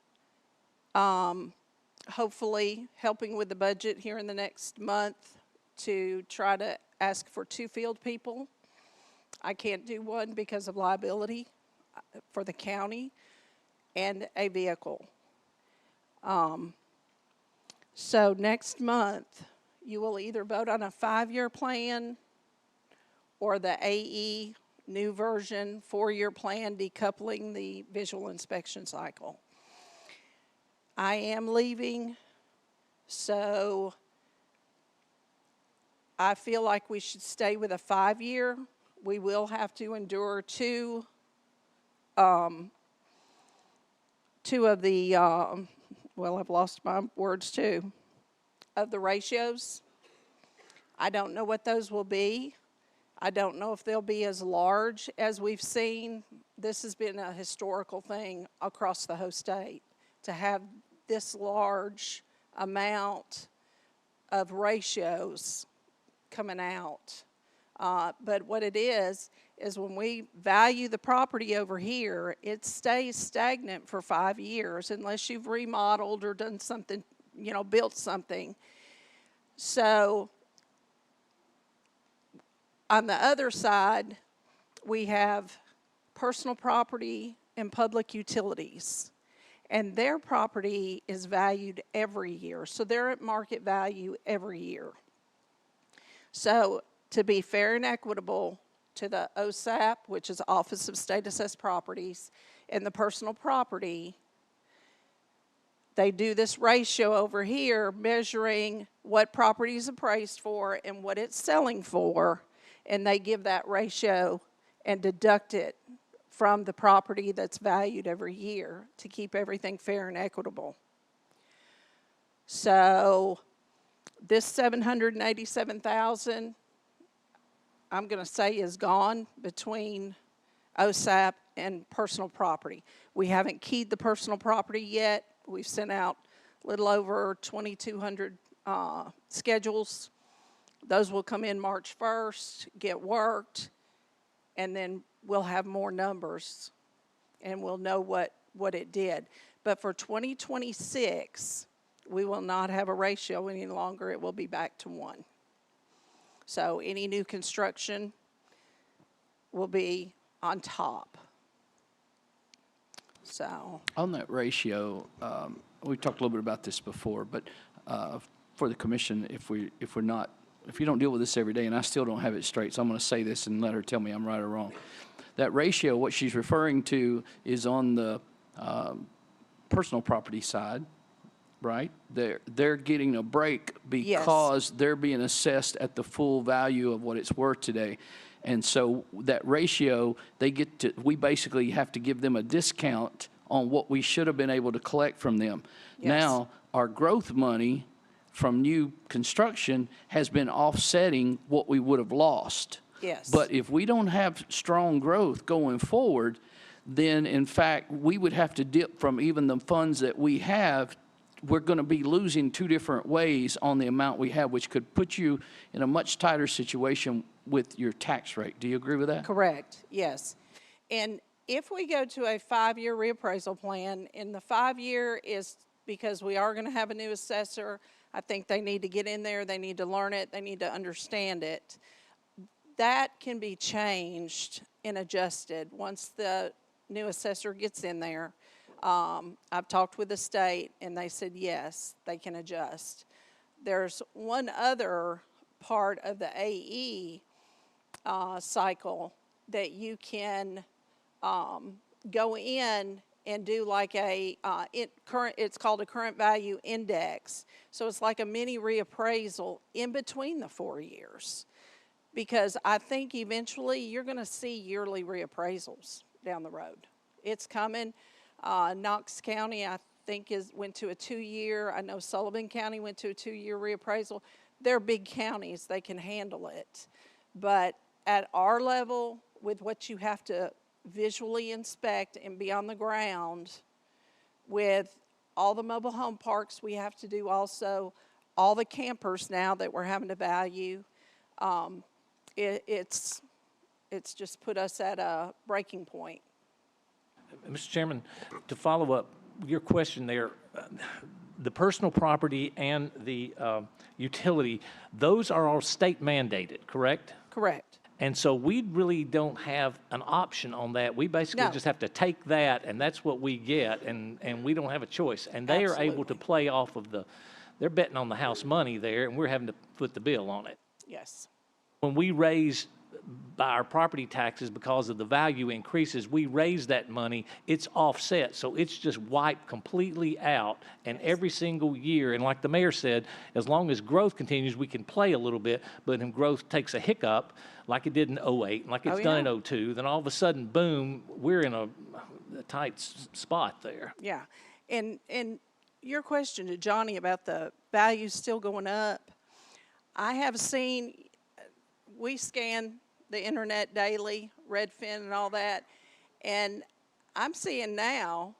[SPEAKER 17] hopefully helping with the budget here in the next month to try to ask for 2 field people. I can't do one because of liability for the county and a vehicle. So next month, you will either vote on a 5-year plan or the AE new version 4-year plan decoupling the visual inspection cycle. I am leaving, so I feel like we should stay with a 5-year. We will have to endure two of the, well, I've lost my words too, of the ratios. I don't know what those will be. I don't know if they'll be as large as we've seen. This has been a historical thing across the whole state to have this large amount of ratios coming out. But what it is when we value the property over here, it stays stagnant for 5 years unless you've remodeled or done something, built something. So on the other side, we have personal property and public utilities. And their property is valued every year. So they're at market value every year. So to be fair and equitable to the OSAP, which is Office of State Assessed Properties, and the personal property, they do this ratio over here measuring what property is appraised for and what it's selling for, and they give that ratio and deduct it from the property that's valued every year to keep everything fair and equitable. So this $787,000, I'm going to say, is gone between OSAP and personal property. We haven't keyed the personal property yet. We've sent out a little over 2,200 schedules. Those will come in March 1st, get worked, and then we'll have more numbers and we'll know what it did. But for 2026, we will not have a ratio any longer. It will be back to 1. So any new construction will be on top. So
[SPEAKER 1] On that ratio, we've talked a little bit about this before, but for the commission, if you don't deal with this every day, and I still don't have it straight, so I'm going to say this and let her tell me I'm right or wrong. That ratio, what she's referring to is on the personal property side, right? They're getting a break because they're being assessed at the full value of what it's worth today. And so that ratio, we basically have to give them a discount on what we should have been able to collect from them.
[SPEAKER 17] Yes.
[SPEAKER 1] Now, our growth money from new construction has been offsetting what we would have lost.
[SPEAKER 17] yes.
[SPEAKER 1] But if we don't have strong growth going forward, then in fact, we would have to dip from even the funds that we have. We're going to be losing 2 different ways on the amount we have, which could put you in a much tighter situation with your tax rate. Do you agree with that?
[SPEAKER 17] Correct, yes. And if we go to a 5-year reappraisal plan, and the 5-year is because we are going to have a new assessor, I think they need to get in there, they need to learn it, they need to understand it. That can be changed and adjusted once the new assessor gets in there. I've talked with the state, and they said yes, they can adjust. There's one other part of the AE cycle that you can go in and do like it's called a current value index. So it's like a mini reappraisal in between the 4 years. Because I think eventually you're going to see yearly reappraisals down the road. It's coming. Knox County, I think, went to a 2-year. I know Sullivan County went to a 2-year reappraisal. They're big counties. They can handle it. But at our level, with what you have to visually inspect and be on the ground, with all the mobile home parks we have to do also, all the campers now that we're having to value, it's just put us at a breaking point.
[SPEAKER 7] Mr. Chairman, to follow up your question there, the personal property and the utility, those are all state mandated, correct?
[SPEAKER 17] Correct.
[SPEAKER 7] And so we really don't have an option on that. We basically
[SPEAKER 17] No.
[SPEAKER 7] just have to take that, and that's what we get, and we don't have a choice. And they are able to play off of they're betting on the house money there, and we're having to foot the bill on it.
[SPEAKER 17] Yes.
[SPEAKER 7] When we raise by our property taxes because of the value increases, we raise that money, it's offset. So it's just wiped completely out. And every single year, and like the mayor said, as long as growth continues, we can play a little bit. But if growth takes a hiccup, like it did in '08, like it's done in '02, then all of a sudden, boom, we're in a tight spot there.
[SPEAKER 17] Yeah. And your question to Johnny about the values still going up, I have seen, we scan the internet daily, Redfin and all that, and I'm seeing now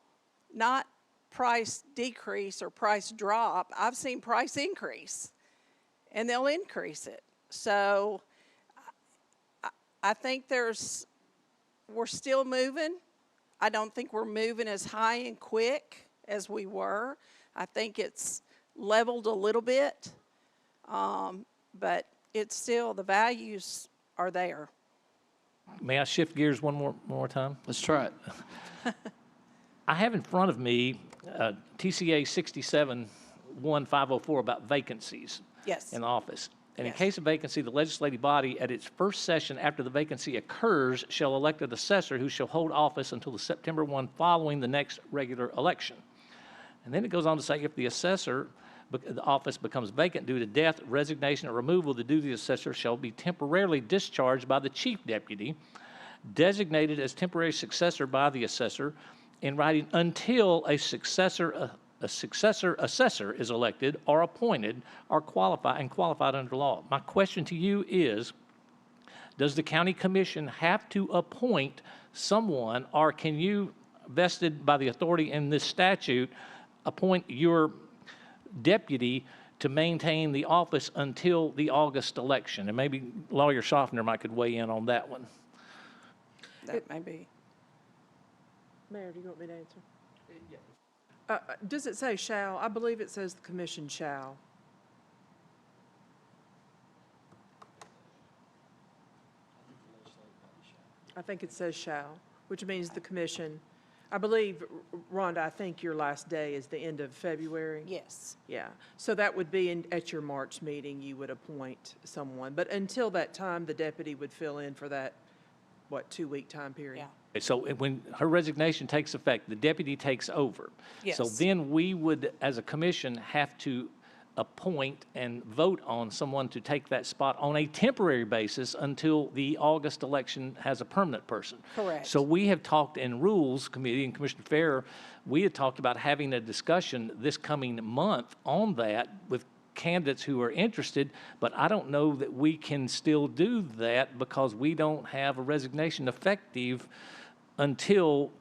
[SPEAKER 17] not price decrease or price drop, I've seen price increase, and they'll increase it. So I think we're still moving. I don't think we're moving as high and quick as we were. I think it's leveled a little bit, but it's still, the values are there.
[SPEAKER 7] May I shift gears one more time?
[SPEAKER 1] Let's try it.
[SPEAKER 7] I have in front of me TCA 67-1504 about vacancies
[SPEAKER 17] Yes.
[SPEAKER 7] in the office. And in
[SPEAKER 17] Yes.
[SPEAKER 7] case of vacancy, the legislative body at its first session after the vacancy occurs shall elect an assessor who shall hold office until the September 1 following the next regular election. And then it goes on to say if the assessor, the office becomes vacant due to death, resignation, or removal, the duty of the assessor shall be temporarily discharged by the chief deputy, designated as temporary successor by the assessor, in writing until a successor assessor is elected or appointed or qualified under law. My question to you is, does the county commission have to appoint someone, or can you, vested by the authority in this statute, appoint your deputy to maintain the office until the August election? And maybe Lawyer Schaffner might could weigh in on that one.
[SPEAKER 17] That may be.
[SPEAKER 18] Mayor, do you want me to answer? Does it say shall? I believe it says the commission shall. I think it says shall, which means the commission, I believe, Rhonda, I think your last day is the end of February?
[SPEAKER 17] Yes.
[SPEAKER 18] Yeah, so that would be at your March meeting, you would appoint someone. But until that time, the deputy would fill in for that, 2-week time period?
[SPEAKER 17] Yeah.
[SPEAKER 7] So when her resignation takes effect, the deputy takes over.
[SPEAKER 17] Yes.
[SPEAKER 7] So then we would, as a commission, have to appoint and vote on someone to take that spot on a temporary basis until the August election has a permanent person.
[SPEAKER 17] Correct.
[SPEAKER 7] So we have talked in Rules Committee, and Commissioner Fair, we had talked about having a discussion this coming month on that with candidates who are interested, but I don't know that we can still do that because we don't have a resignation effective until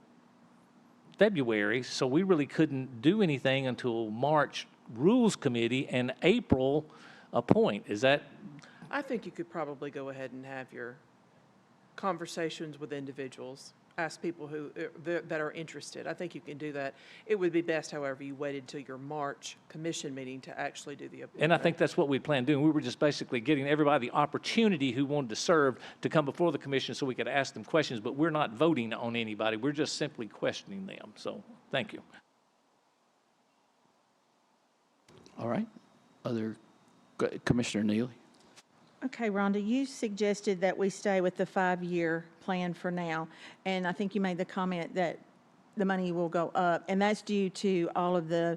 [SPEAKER 7] February, so we really couldn't do anything until March Rules Committee and April appoint. Is that?
[SPEAKER 18] I think you could probably go ahead and have your conversations with individuals, ask people who that are interested. I think you can do that. It would be best, however, you waited till your March commission meeting to actually do the appointment.
[SPEAKER 7] And I think that's what we planned doing. We were just basically getting everybody the opportunity who wanted to serve to come before the commission so we could ask them questions, but we're not voting on anybody. We're just simply questioning them. So, thank you.
[SPEAKER 1] All right. Commissioner Neely.
[SPEAKER 11] Okay, Rhonda, you suggested that we stay with the 5-year plan for now, and I think you made the comment that the money will go up, and that's due to all of the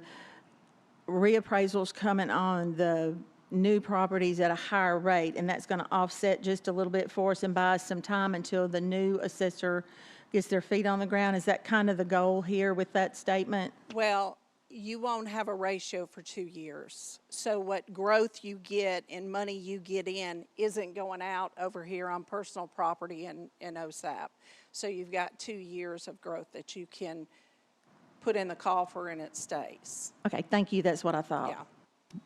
[SPEAKER 11] reappraisals coming on the new properties at a higher rate, and that's going to offset just a little bit for us and buy us some time until the new assessor gets their feet on the ground. Is that kind of the goal here with that statement?
[SPEAKER 17] Well, you won't have a ratio for 2 years. So what growth you get and money you get in isn't going out over here on personal property in OSAP. So you've got 2 years of growth that you can put in the coffer and it stays.
[SPEAKER 11] Okay, thank you. That's what I thought.
[SPEAKER 17] Yeah.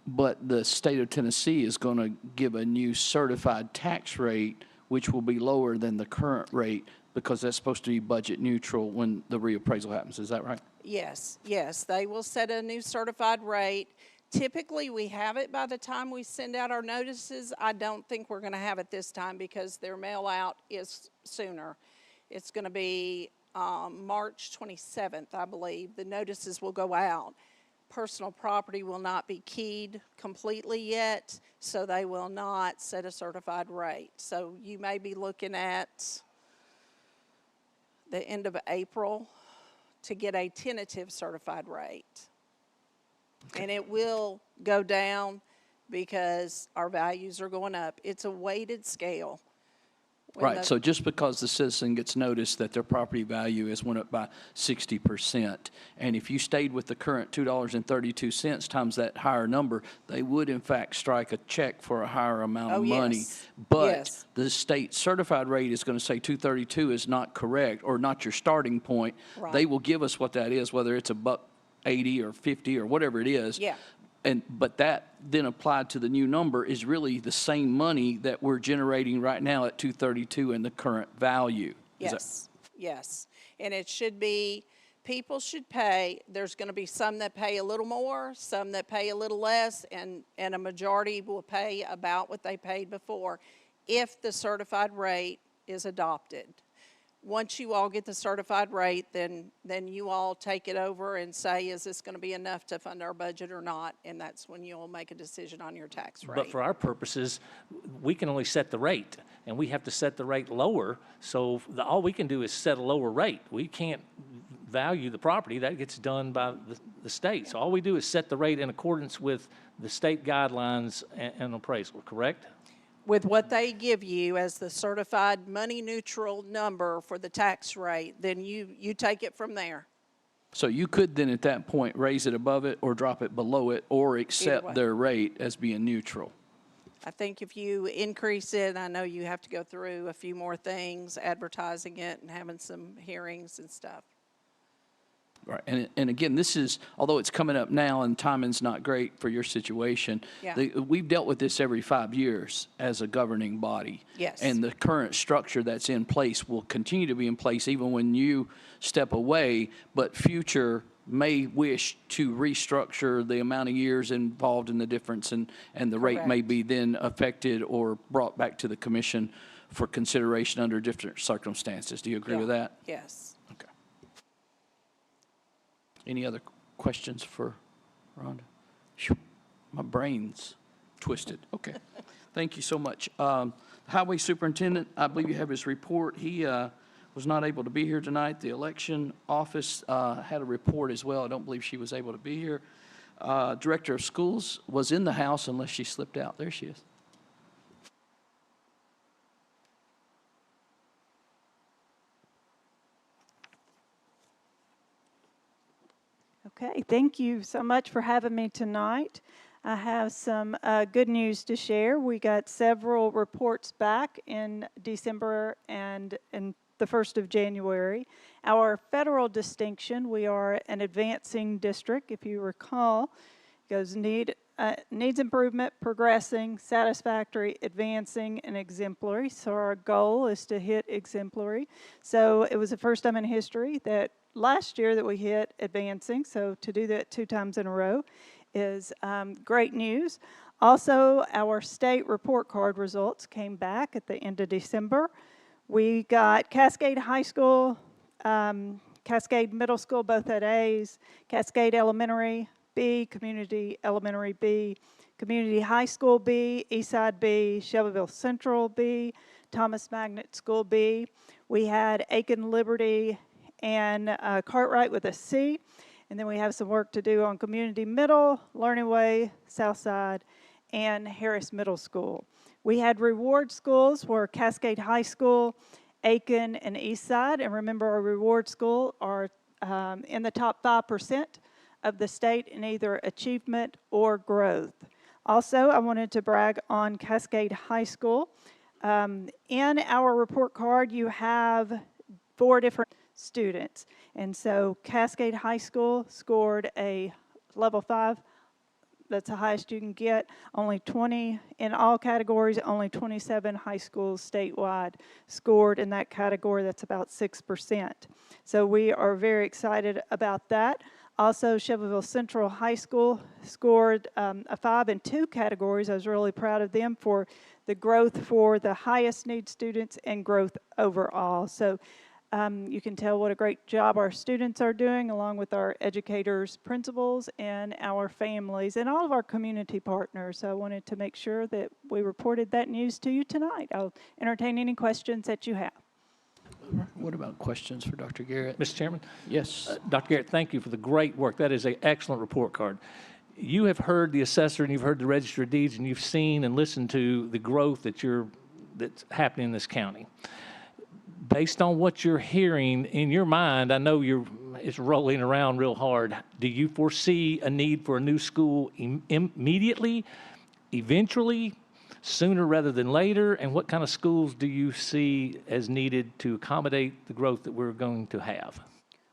[SPEAKER 1] But the state of Tennessee is going to give a new certified tax rate, which will be lower than the current rate because that's supposed to be budget neutral when the reappraisal happens. Is that right?
[SPEAKER 17] Yes, yes, they will set a new certified rate. Typically, we have it by the time we send out our notices. I don't think we're going to have it this time because their mail out is sooner. It's going to be March 27th, I believe. The notices will go out. personal property will not be keyed completely yet, so they will not set a certified rate. So you may be looking at the end of April to get a tentative certified rate. And it will go down because our values are going up. It's a weighted scale.
[SPEAKER 1] Right, so just because the citizen gets notice that their property value has went up by 60%, and if you stayed with the current $2.32 times that higher number, they would in fact strike a check for a higher amount of money.
[SPEAKER 17] Yes.
[SPEAKER 1] But
[SPEAKER 17] Yes.
[SPEAKER 1] the state certified rate is going to say 232 is not correct, or not your starting point.
[SPEAKER 17] Right.
[SPEAKER 1] They will give us what that is, whether it's $1.80 or 50 or whatever it is.
[SPEAKER 17] Yeah.
[SPEAKER 1] But that then applied to the new number is really the same money that we're generating right now at 232 in the current value. Is that-
[SPEAKER 17] Yes, yes. And it should be, people should pay, there's going to be some that pay a little more, some that pay a little less, and a majority will pay about what they paid before if the certified rate is adopted. Once you all get the certified rate, then you all take it over and say, is this going to be enough to fund our budget or not? And that's when you'll make a decision on your tax rate.
[SPEAKER 7] But for our purposes, we can only set the rate, and we have to set the rate lower. So all we can do is set a lower rate. We can't value the property. That gets done by the state. So all we do is set the rate in accordance with the state guidelines and appraisal, correct?
[SPEAKER 17] With what they give you as the certified money-neutral number for the tax rate, then you take it from there.
[SPEAKER 1] So you could then at that point raise it above it or drop it below it or
[SPEAKER 17] way.
[SPEAKER 1] accept their rate as being neutral.
[SPEAKER 17] I think if you increase it, I know you have to go through a few more things, advertising it and having some hearings and stuff.
[SPEAKER 1] Right, and again, this is, although it's coming up now and timing's not great for your situation,
[SPEAKER 17] Yeah.
[SPEAKER 1] We've dealt with this every 5 years as a governing body.
[SPEAKER 17] Yes.
[SPEAKER 1] And the current structure that's in place will continue to be in place even when you step away, but future may wish to restructure the amount of years involved in the difference, and the rate may
[SPEAKER 17] Correct.
[SPEAKER 1] be then affected or brought back to the commission for consideration under different circumstances. Do you agree with that?
[SPEAKER 17] Yes.
[SPEAKER 1] Okay. Any other questions for Rhonda? Phew, my brain's twisted. Okay. Thank you so much. Highway Superintendent, I believe you have his report. He was not able to be here tonight. The election office had a report as well. I don't believe she was able to be here. Director of Schools was in the house unless she slipped out. There she is.
[SPEAKER 19] Okay, thank you so much for having me tonight. I have some good news to share. We got several reports back in December and in the 1st of January. Our federal distinction, we are an advancing district, if you recall, goes needs improvement, progressing, satisfactory, advancing, and exemplary. So our goal is to hit exemplary. So it was the first time in history that last year that we hit advancing, so to do that 2 times in a row is great news. Also, our state report card results came back at the end of December. We got Cascade High School, Cascade Middle School, both at A's, Cascade Elementary B, Community Elementary B, Community High School B, Eastside B, Shelbyville Central B, Thomas Magnet School B. We had Aiken Liberty and Cartwright with a C. And then we have some work to do on Community Middle, Learning Way, Southside, and Harris Middle School. We had reward schools were Cascade High School, Aiken, and Eastside. And remember, our reward school are in the top 5% of the state in either achievement or growth. Also, I wanted to brag on Cascade High School. In our report card, you have 4 different students. And so Cascade High School scored a level 5. That's the highest you can get. Only 20 in all categories, only 27 high schools statewide scored in that category. That's about 6%. So we are very excited about that. Also, Shelbyville Central High School scored a 5 in 2 categories. I was really proud of them for the growth for the highest need students and growth overall. So You can tell what a great job our students are doing, along with our educators, principals, and our families, and all of our community partners. So I wanted to make sure that we reported that news to you tonight. I'll entertain any questions that you have.
[SPEAKER 1] What about questions for Dr. Garrett?
[SPEAKER 7] Mr. Chairman?
[SPEAKER 1] Yes.
[SPEAKER 7] Dr. Garrett, thank you for the great work. That is an excellent report card. You have heard the assessor and you've heard the register of deeds and you've seen and listened to the growth that's happening in this county. Based on what you're hearing in your mind, I know it's rolling around real hard. Do you foresee a need for a new school immediately, eventually, sooner rather than later? And what kind of schools do you see as needed to accommodate the growth that we're going to have?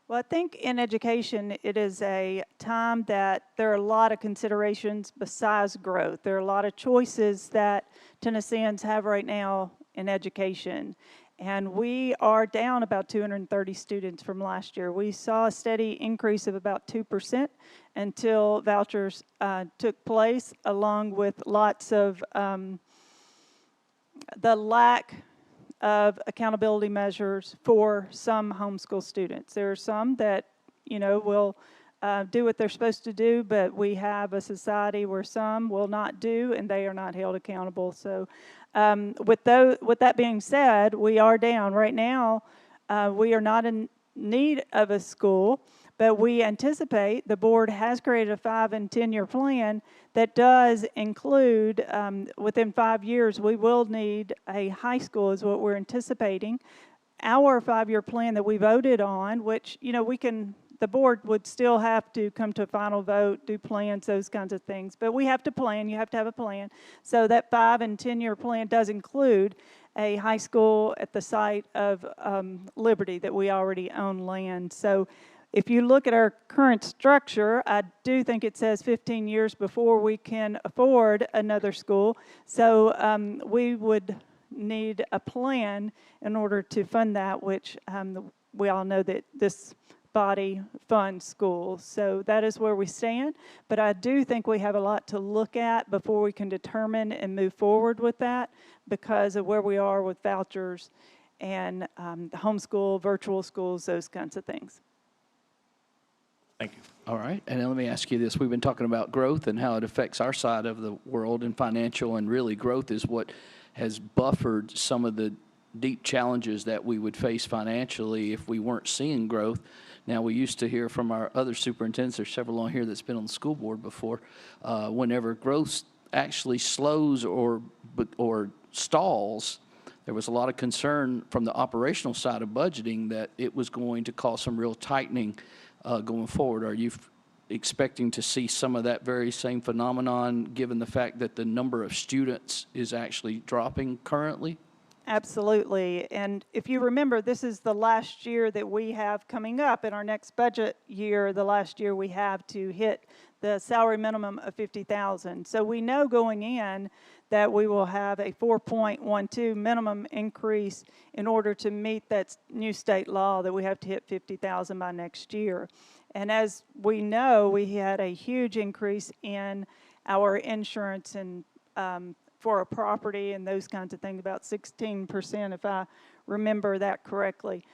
[SPEAKER 19] Well, I think in education, it is a time that there are a lot of considerations besides growth. There are a lot of choices that Tennesseans have right now in education. And we are down about 230 students from last year. We saw a steady increase of about 2% until vouchers took place, along with lots of the lack of accountability measures for some homeschool students. There are some that, will do what they're supposed to do, but we have a society where some will not do, and they are not held accountable. So with that being said, we are down. Right now, we are not in need of a school, but we anticipate the board has created a 5- and 10-year plan that does include, within 5 years, we will need a high school is what we're anticipating. Our 5-year plan that we voted on, which, the board would still have to come to a final vote, do plans, those kinds of things. But we have to plan. You have to have a plan. So that 5- and 10-year plan does include a high school at the site of Liberty that we already own land. So if you look at our current structure, I do think it says 15 years before we can afford another school. So we would need a plan in order to fund that, which we all know that this body funds schools. So that is where we stand. But I do think we have a lot to look at before we can determine and move forward with that because of where we are with vouchers and the homeschool, virtual schools, those kinds of things.
[SPEAKER 1] Thank you. All right. And then let me ask you this. We've been talking about growth and how it affects our side of the world and financial, and really growth is what has buffered some of the deep challenges that we would face financially if we weren't seeing growth. Now, we used to hear from our other superintendents, there's several on here that's been on the school board before, whenever growth actually slows or stalls, there was a lot of concern from the operational side of budgeting that it was going to cause some real tightening going forward. Are you expecting to see some of that very same phenomenon given the fact that the number of students is actually dropping currently?
[SPEAKER 19] Absolutely. And if you remember, this is the last year that we have coming up in our next budget year, the last year we have to hit the salary minimum of $50,000. So we know going in that we will have a 4.12 minimum increase in order to meet that new state law that we have to hit $50,000 by next year. And as we know, we had a huge increase in our insurance and for a property and those kinds of things, about 16%, if I remember that correctly.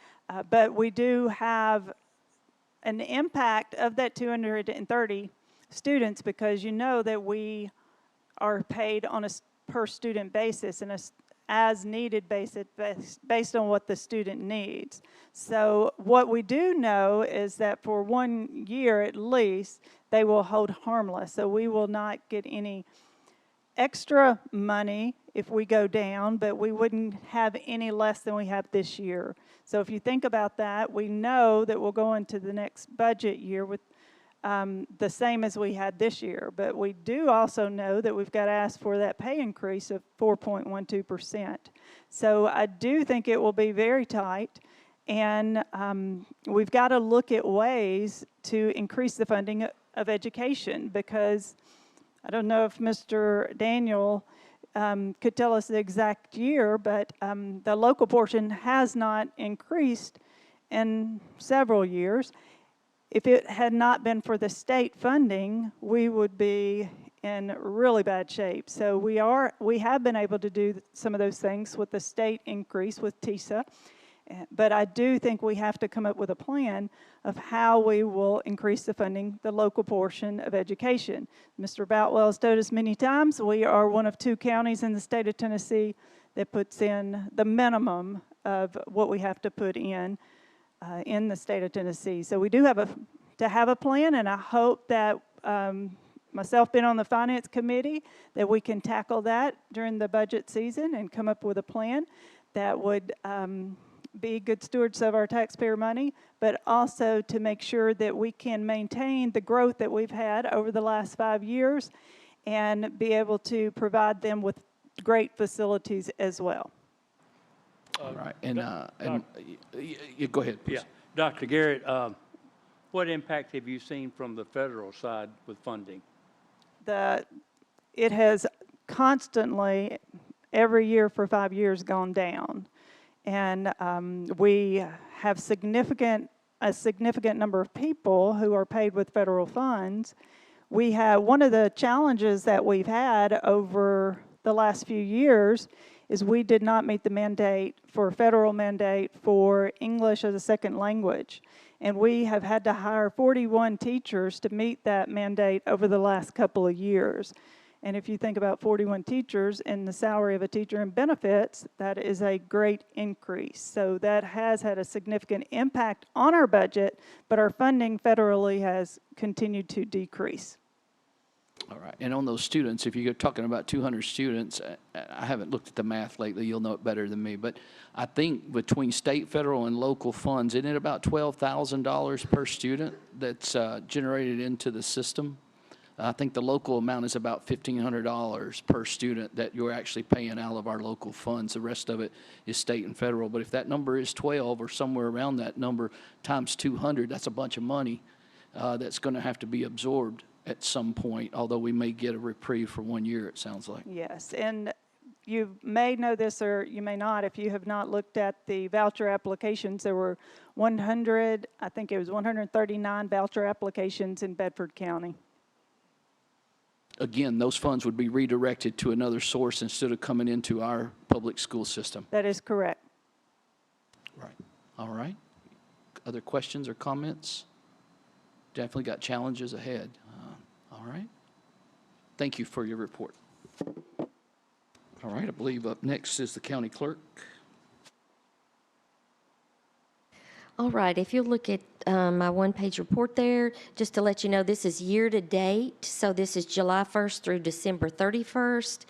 [SPEAKER 19] But we do have an impact of that 230 students because you know that we are paid on a per student basis and a as needed basis based on what the student needs. So what we do know is that for 1 year at least, they will hold harmless. So we will not get any extra money if we go down, but we wouldn't have any less than we have this year. So if you think about that, we know that we'll go into the next budget year with the same as we had this year. But we do also know that we've got to ask for that pay increase of 4.12%. So I do think it will be very tight, and we've got to look at ways to increase the funding of education because I don't know if Mr. Daniel could tell us the exact year, but the local portion has not increased in several years. If it had not been for the state funding, we would be in really bad shape. So we have been able to do some of those things with the state increase with TISA. But I do think we have to come up with a plan of how we will increase the funding, the local portion of education. Mr. Boutwell has told us many times, we are one of 2 counties in the state of Tennessee that puts in the minimum of what we have to put in the state of Tennessee. So we do have to have a plan, and I hope that myself being on the Finance Committee, that we can tackle that during the budget season and come up with a plan that would be good stewards of our taxpayer money, but also to make sure that we can maintain the growth that we've had over the last 5 years and be able to provide them with great facilities as well.
[SPEAKER 1] All right, and you go ahead, please.
[SPEAKER 13] Yeah, Dr. Garrett, what impact have you seen from the federal side with funding?
[SPEAKER 19] It has constantly, every year for 5 years, gone down. And we have a significant number of people who are paid with federal funds. We have, one of the challenges that we've had over the last few years is we did not meet the federal mandate for English as a second language. And we have had to hire 41 teachers to meet that mandate over the last couple of years. And if you think about 41 teachers and the salary of a teacher and benefits, that is a great increase. So that has had a significant impact on our budget, but our funding federally has continued to decrease.
[SPEAKER 1] All right, and on those students, if you're talking about 200 students, I haven't looked at the math lately, you'll know it better than me, but I think between state, federal, and local funds, isn't it about $12,000 per student that's generated into the system? I think the local amount is about $1,500 per student that you're actually paying out of our local funds. The rest of it is state and federal. But if that number is 12 or somewhere around that number times 200, that's a bunch of money that's going to have to be absorbed at some point, although we may get a reprieve for 1 year, it sounds like.
[SPEAKER 19] Yes, and you may know this or you may not. If you have not looked at the voucher applications, there were 139 voucher applications in Bedford County.
[SPEAKER 1] Again, those funds would be redirected to another source instead of coming into our public school system.
[SPEAKER 19] That is correct.
[SPEAKER 1] Right. All right. Other questions or comments? Definitely got challenges ahead. All right. Thank you for your report. All right. I believe up next is the county clerk.
[SPEAKER 4] All right, if you look at my one-page report there, just to let you know, this is year-to-date, so this is July 1st through December 31st.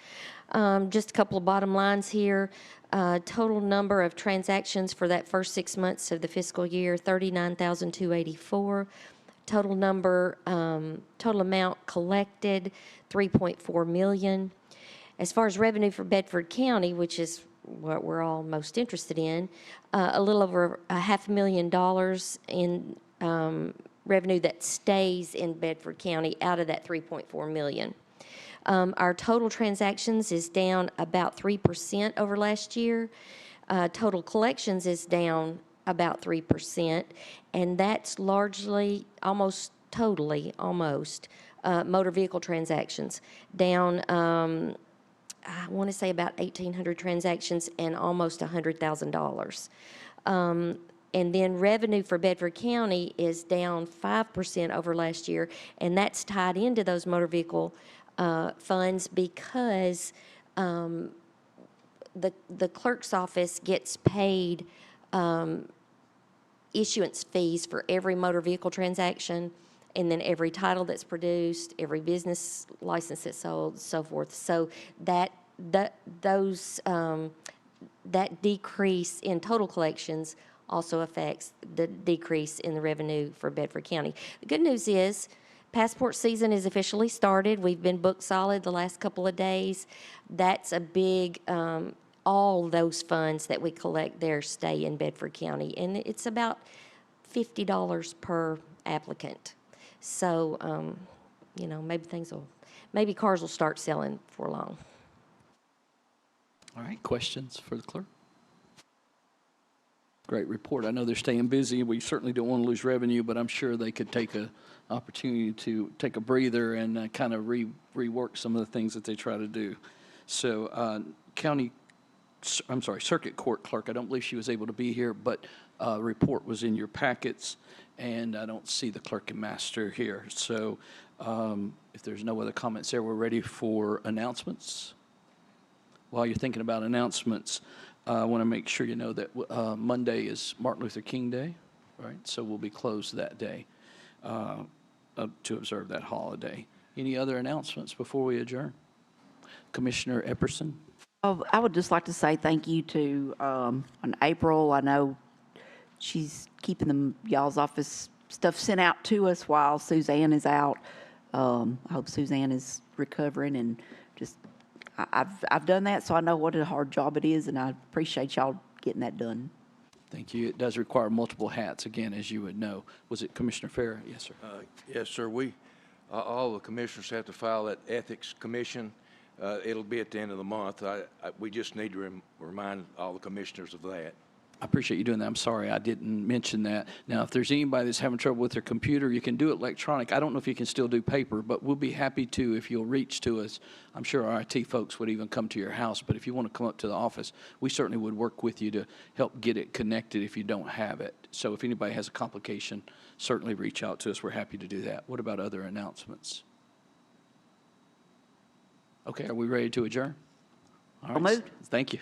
[SPEAKER 4] Just a couple of bottom lines here. Total number of transactions for that first 6 months of the fiscal year, 39,284. Total amount collected, $3.4 million. As far as revenue for Bedford County, which is what we're all most interested in, a little over $500,000 in revenue that stays in Bedford County out of that $3.4 million. Our total transactions is down about 3% over last year. Total collections is down about 3%, and that's largely, almost totally, motor vehicle transactions, down I want to say about 1,800 transactions and almost $100,000. And then revenue for Bedford County is down 5% over last year, and that's tied into those motor vehicle funds because the clerk's office gets paid issuance fees for every motor vehicle transaction, and then every title that's produced, every business license that's sold, so forth. So that decrease in total collections also affects the decrease in the revenue for Bedford County. The good news is passport season is officially started. We've been booked solid the last couple of days. That's a big, all those funds that we collect there stay in Bedford County, and it's about $50 per applicant. So, you know, maybe cars will start selling for long.
[SPEAKER 1] All right, questions for the clerk? Great report. I know they're staying busy. We certainly don't want to lose revenue, but I'm sure they could take an opportunity to take a breather and kind of rework some of the things that they try to do. So, county Circuit Court Clerk. I don't believe she was able to be here, but report was in your packets, and I don't see the Clerk and Master here. So if there's no other comments there, we're ready for announcements. While you're thinking about announcements, I want to make sure you know that Monday is Martin Luther King Day, right? So we'll be closed that day to observe that holiday. Any other announcements before we adjourn? Commissioner Epperson?
[SPEAKER 5] I would just like to say thank you to on April. I know she's keeping y'all's office stuff sent out to us while Suzanne is out. I hope Suzanne is recovering, and just I've done that, so I know what a hard job it is, and I appreciate y'all getting that done.
[SPEAKER 1] Thank you. It does require multiple hats, again, as you would know. Was it Commissioner Farah? Yes, sir.
[SPEAKER 20] Yes, sir. All the commissioners have to file that ethics commission. It'll be at the end of the month. We just need to remind all the commissioners of that.
[SPEAKER 1] I appreciate you doing that. I'm sorry I didn't mention that. Now, if there's anybody that's having trouble with their computer, you can do it electronic. I don't know if you can still do paper, but we'll be happy to if you'll reach to us. I'm sure our IT folks would even come to your house, but if you want to come up to the office, we certainly would work with you to help get it connected if you don't have it. So if anybody has a complication, certainly reach out to us. We're happy to do that. What about other announcements? Okay, are we ready to adjourn? All right.
[SPEAKER 5] Moved.
[SPEAKER 1] Thank you.